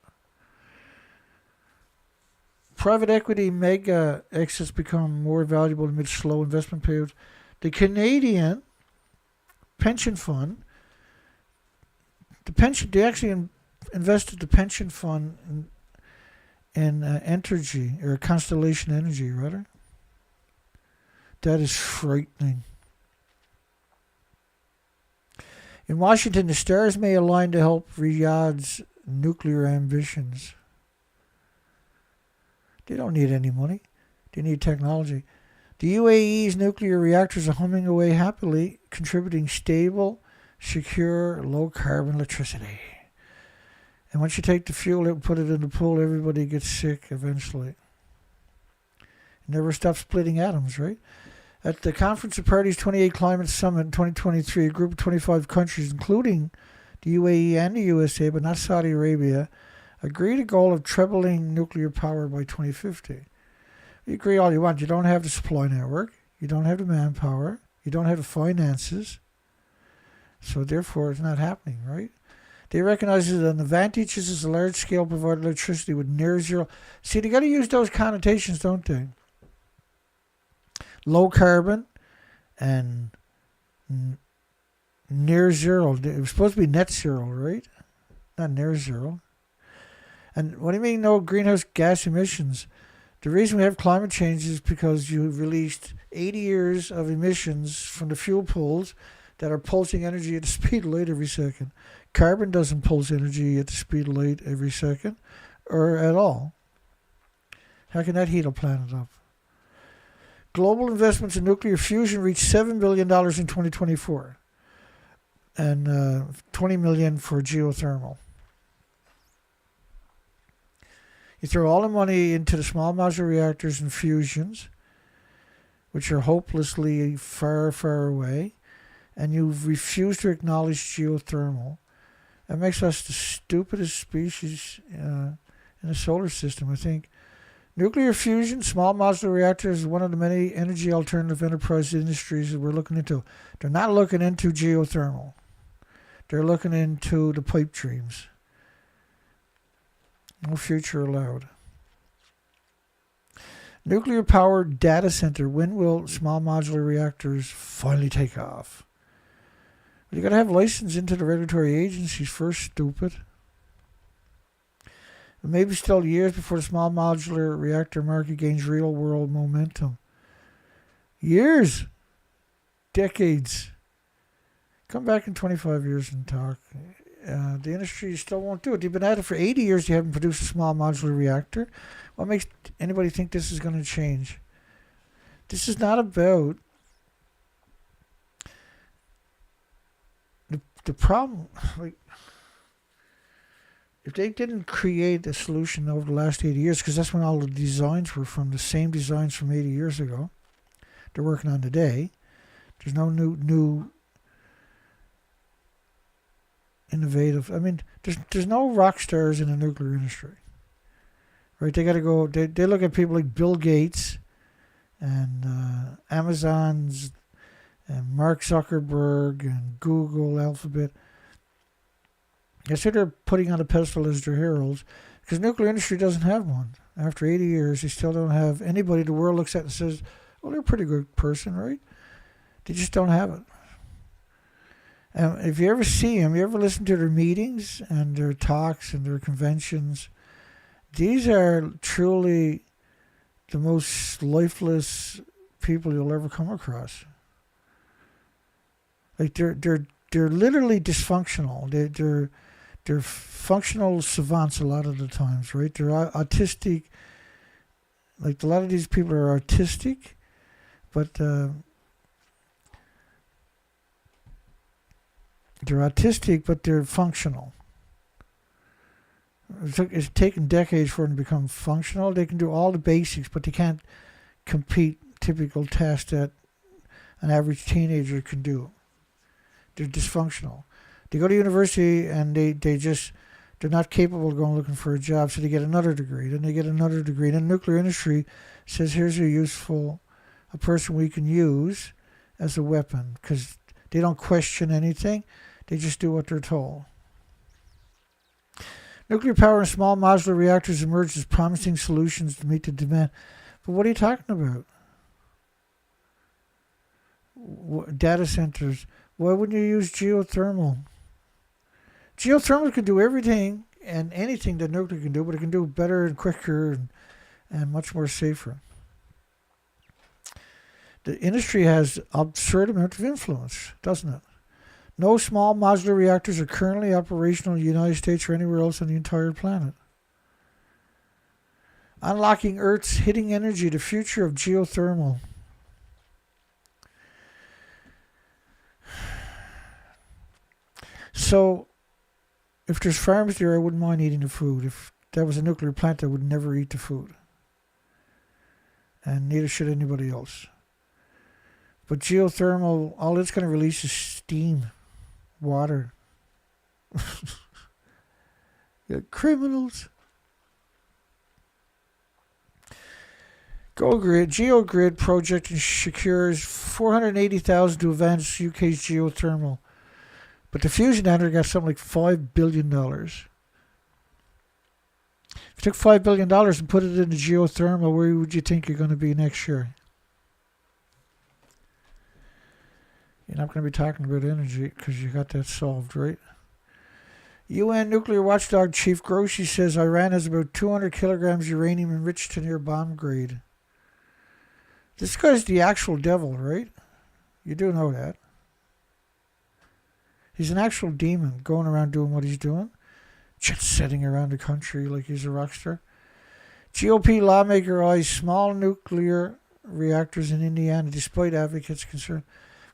Private equity mega exits become more valuable amid slow investment periods. The Canadian pension fund, they actually invested the pension fund in Entergy, or Constellation Energy, rather. That is frightening. In Washington, the stars may align to help Riyadh's nuclear ambitions. They don't need any money. They need technology. The UAE's nuclear reactors are humming away happily, contributing stable, secure, low-carbon electricity. And once you take the fuel and put it in the pool, everybody gets sick eventually. It never stops splitting atoms, right? At the Conference of Parties 28 Climate Summit in 2023, a group of 25 countries, including the UAE and the USA, but not Saudi Arabia, agreed a goal of trebling nuclear power by 2050. You agree all you want. You don't have the supply network. You don't have the manpower. You don't have the finances. So therefore, it's not happening, right? They recognize that an advantage is a large-scale provider of electricity with near zero. See, they got to use those connotations, don't they? Low carbon and near zero. It was supposed to be net zero, right? Not near zero. And what do you mean no greenhouse gas emissions? The reason we have climate change is because you released 80 years of emissions from the fuel pools that are pulsing energy at the speed of light every second. Carbon doesn't pulse energy at the speed of light every second, or at all. How can that heat a planet up? Global investments in nuclear fusion reached $7 billion in 2024, and $20 million for geothermal. You throw all the money into the small modular reactors and fusions, which are hopelessly far, far away, and you refuse to acknowledge geothermal. That makes us the stupidest species in the solar system, I think. Nuclear fusion, small modular reactors is one of the many energy alternative enterprise industries that we're looking into. They're not looking into geothermal. They're looking into the pipe dreams. No future allowed. Nuclear powered data center. When will small modular reactors finally take off? But you got to have license into the regulatory agencies first, stupid. It may be still years before the small modular reactor market gains real world momentum. Years. Decades. Come back in 25 years and talk. The industry still won't do it. They've been at it for 80 years. They haven't produced a small modular reactor. What makes anybody think this is going to change? This is not about the problem. Like, if they didn't create a solution over the last 80 years, because that's when all the designs were from, the same designs from 80 years ago, they're working on today. There's no new innovative. I mean, there's no rock stars in the nuclear industry, right? They got to go. They look at people like Bill Gates and Amazon's and Mark Zuckerberg and Google, Alphabet. I say they're putting on a pedestal as their heroes because nuclear industry doesn't have one. After 80 years, they still don't have anybody the world looks at and says, well, they're a pretty good person, right? They just don't have it. And if you ever see them, you ever listen to their meetings and their talks and their conventions, these are truly the most lifeless people you'll ever come across. Like they're literally dysfunctional. They're functional savants a lot of the times, right? They're autistic. Like a lot of these people are autistic, but they're autistic, but they're functional. It's taken decades for them to become functional. They can do all the basics, but they can't complete typical tasks that an average teenager can do. They're dysfunctional. They go to university and they're not capable of going looking for a job, so they get another degree. Then they get another degree. Then the nuclear industry says, here's a person we can use as a weapon, because they don't question anything. They just do what they're told. Nuclear power and small modular reactors emerged as promising solutions to meet the demand. But what are you talking about? Data centers. Why wouldn't you use geothermal? Geothermal can do everything and anything that nuclear can do, but it can do better and quicker and much more safer. The industry has absurd amount of influence, doesn't it? No small modular reactors are currently operational in the United States or anywhere else on the entire planet. Unlocking Earth's hidden energy, the future of geothermal. So, if there's farms there, I wouldn't mind eating the food. If there was a nuclear plant, I would never eat the food. And neither should anybody else. But geothermal, all it's going to release is steam, water. You're criminals. GeoGrid project secures $480,000 to advance UK's geothermal. But the fusion ender got something like $5 billion. If you took $5 billion and put it into geothermal, where would you think you're going to be next year? You're not going to be talking about energy because you got that solved, right? UN nuclear watchdog Chief Grossi says Iran has about 200 kilograms uranium enriched to near bomb grade. This guy's the actual devil, right? You do know that. He's an actual demon going around doing what he's doing. Jet setting around the country like he's a rock star. GOP lawmaker eyes small nuclear reactors in Indiana despite advocates' concern.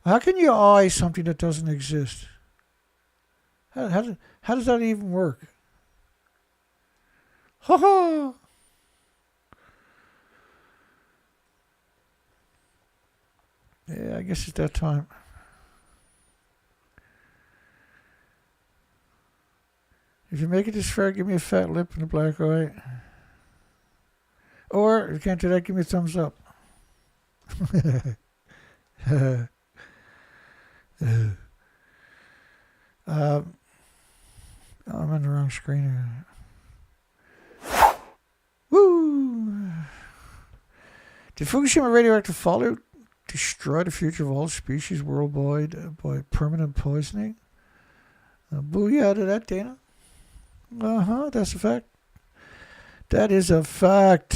How can you eye something that doesn't exist? How does that even work? Ha ha! Yeah, I guess it's that time. If you make it this far, give me a fat lip and a black eye. Or, if you can't do that, give me a thumbs up. I'm on the wrong screen here. Woo! Did Fukushima radioactive fallout destroy the future of all species worldwide by permanent poisoning? Booyah to that, Dana. That's a fact. That is a fact.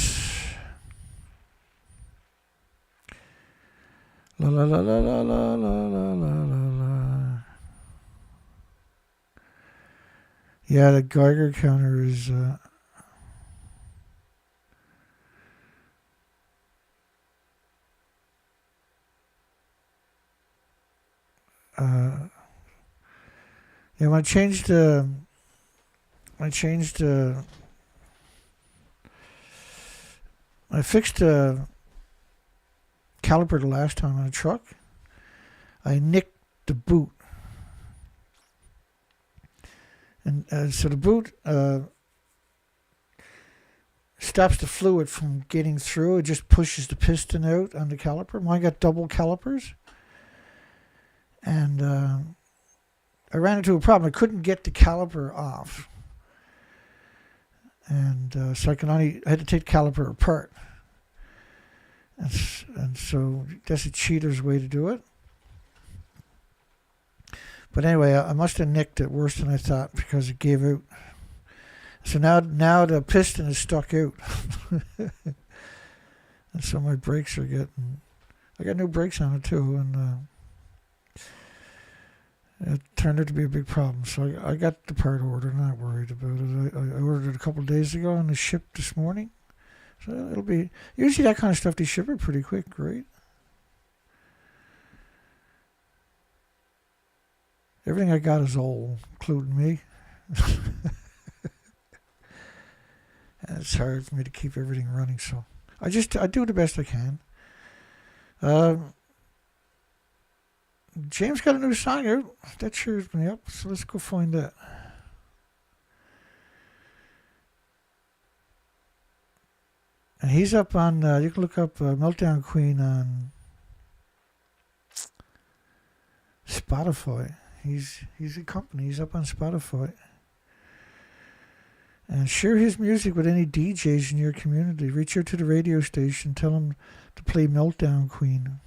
La la la la la la la la la la. Yeah, the Geiger counter is yeah, when I changed I fixed the caliper the last time on a truck. I nicked the boot. And so the boot stops the fluid from getting through. It just pushes the piston out on the caliper. Mine got double calipers. And I ran into a problem. I couldn't get the caliper off. And so I had to take the caliper apart. And so that's a cheater's way to do it. But anyway, I must have nicked it worse than I thought because it gave out. So now the piston is stuck out. And so my brakes are getting... I got new brakes on it too, and it turned out to be a big problem. So I got the part ordered, not worried about it. I ordered it a couple of days ago and it shipped this morning. So it'll be... Usually that kind of stuff, they ship it pretty quick, right? Everything I got is old, including me. And it's hard for me to keep everything running, so I do the best I can. James got a new song out. That cheers me up, so let's go find that. And he's up on, you can look up Meltdown Queen on Spotify. He's a company. He's up on Spotify. And share his music with any DJs in your community. Reach out to the radio station. Tell them to play Meltdown Queen.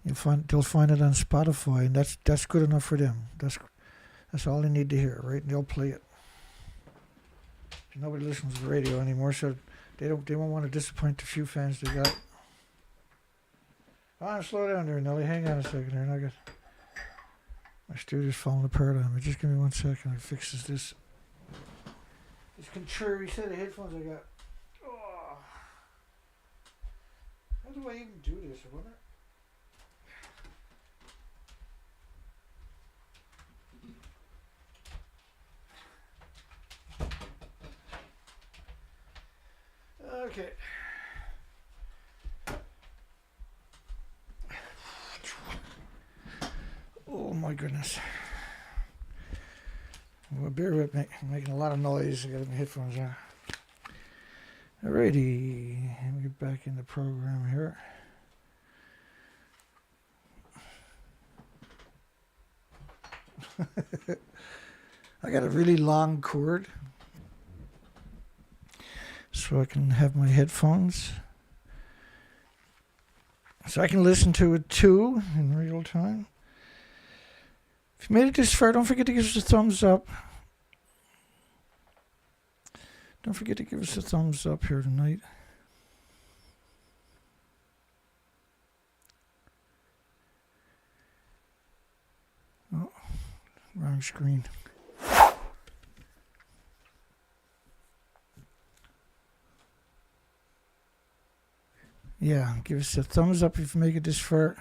They'll find it on Spotify, and that's good enough for them. That's all they need to hear, right? And they'll play it. Nobody listens to the radio anymore, so they won't want to disappoint the few fans they got. Slow down there, Nelly. Hang on a second here. I got my studio's falling apart on me. Just give me 1 second. It fixes this. This contrary set of headphones I got. Oh. How do I even do this? I wonder. Okay. Oh my goodness. Well, bear with me. I'm making a lot of noise. I got my headphones on. Alrighty. Let me get back in the program here. I got a really long cord, so I can have my headphones. So I can listen to it too in real time. If you made it this far, don't forget to give us a thumbs up. Don't forget to give us a thumbs up here tonight. Oh, wrong screen. Yeah, give us a thumbs up if you make it this far.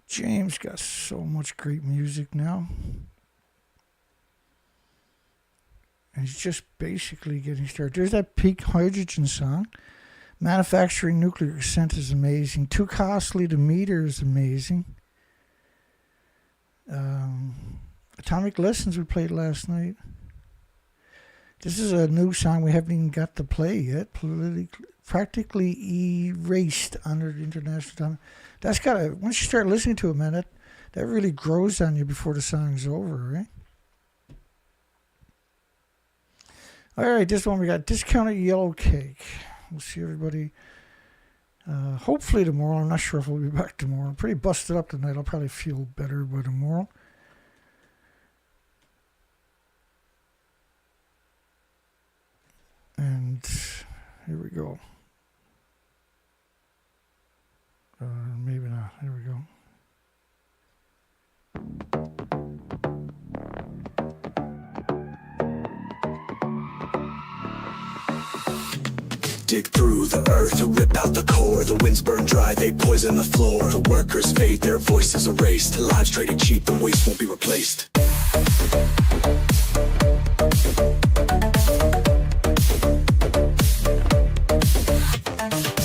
James got so much great music now. And he's just basically getting started. There's that Peak Hydrogen song. Manufacturing Nuclear Scent is amazing. Too Costly to Meter is amazing. Atomic Lessons we played last night. This is a new song we haven't even got to play yet. Practically erased under the international time. That's gotta, once you start listening to it, man, that really grows on you before the song's over, right? Alright, this one we got Discounted Yellow Cake. We'll see everybody hopefully tomorrow. I'm not sure if we'll be back tomorrow. I'm pretty busted up tonight. I'll probably feel better by tomorrow. And here we go. Maybe not. Here we go. Dig through the earth to rip out the core. The winds burn dry, they poison the floor. The workers fade, their voices erased. Lives traded cheap, the waste won't be replaced.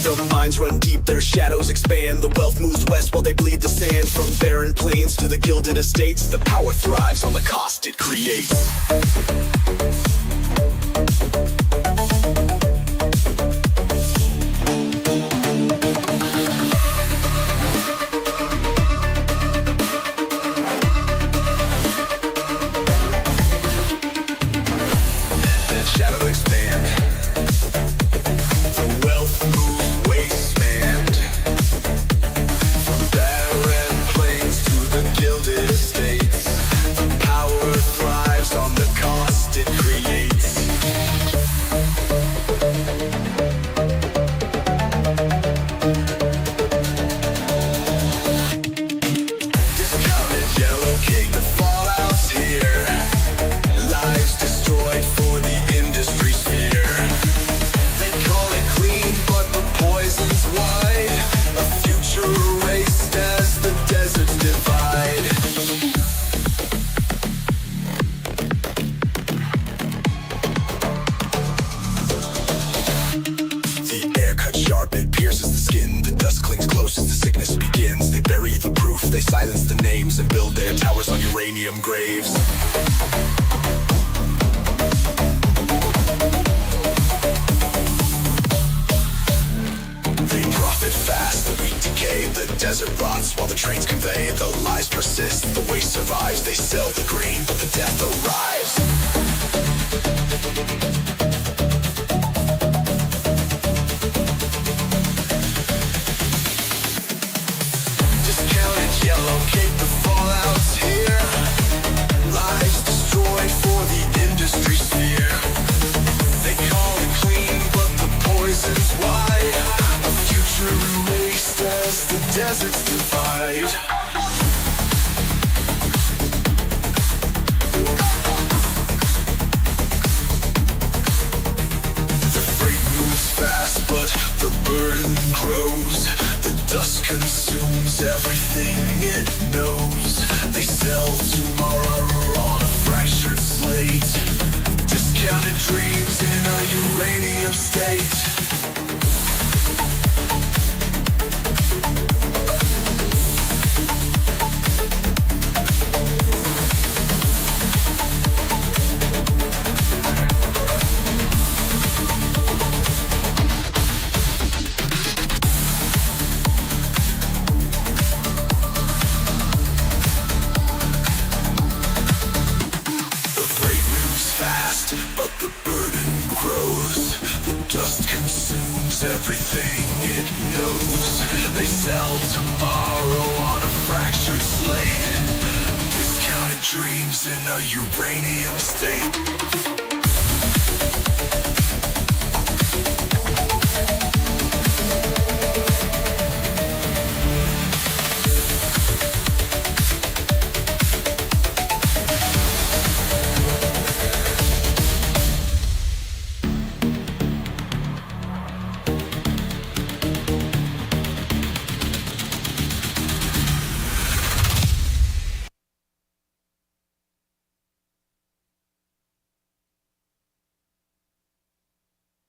The mines run deep, their shadows expand. The wealth moves west while they bleed the sand. From barren plains to the gilded estates, the power thrives on the cost it creates. Shadow expand. The wealth moves wasteland. From barren plains to the gilded estates, the power thrives on the cost it creates. Discounted yellow cake, the fallout's here. Lives destroyed for the industry sphere. They call it clean, but the poison's wide. A future erased as the deserts divide. The air cuts sharp, it pierces the skin. The dust clings close as the sickness begins. They bury the proof, they silence the names, and build their towers on uranium graves. They profit fast, the weak decay, the desert rots while the trains convey. The lies persist, the waste survives. They sell the green, but the death arrives. Discounted yellow cake, the fallout's here. Lives destroyed for the industry sphere. They call it clean, but the poison's wide. A future erased as the deserts divide. The freight moves fast, but the burden grows. The dust consumes everything it knows. They sell tomorrow on a fractured slate. Discounted dreams in a uranium state. But the burden grows. The dust consumes everything it knows. They sell tomorrow on a fractured slate. Discounted dreams in a uranium state.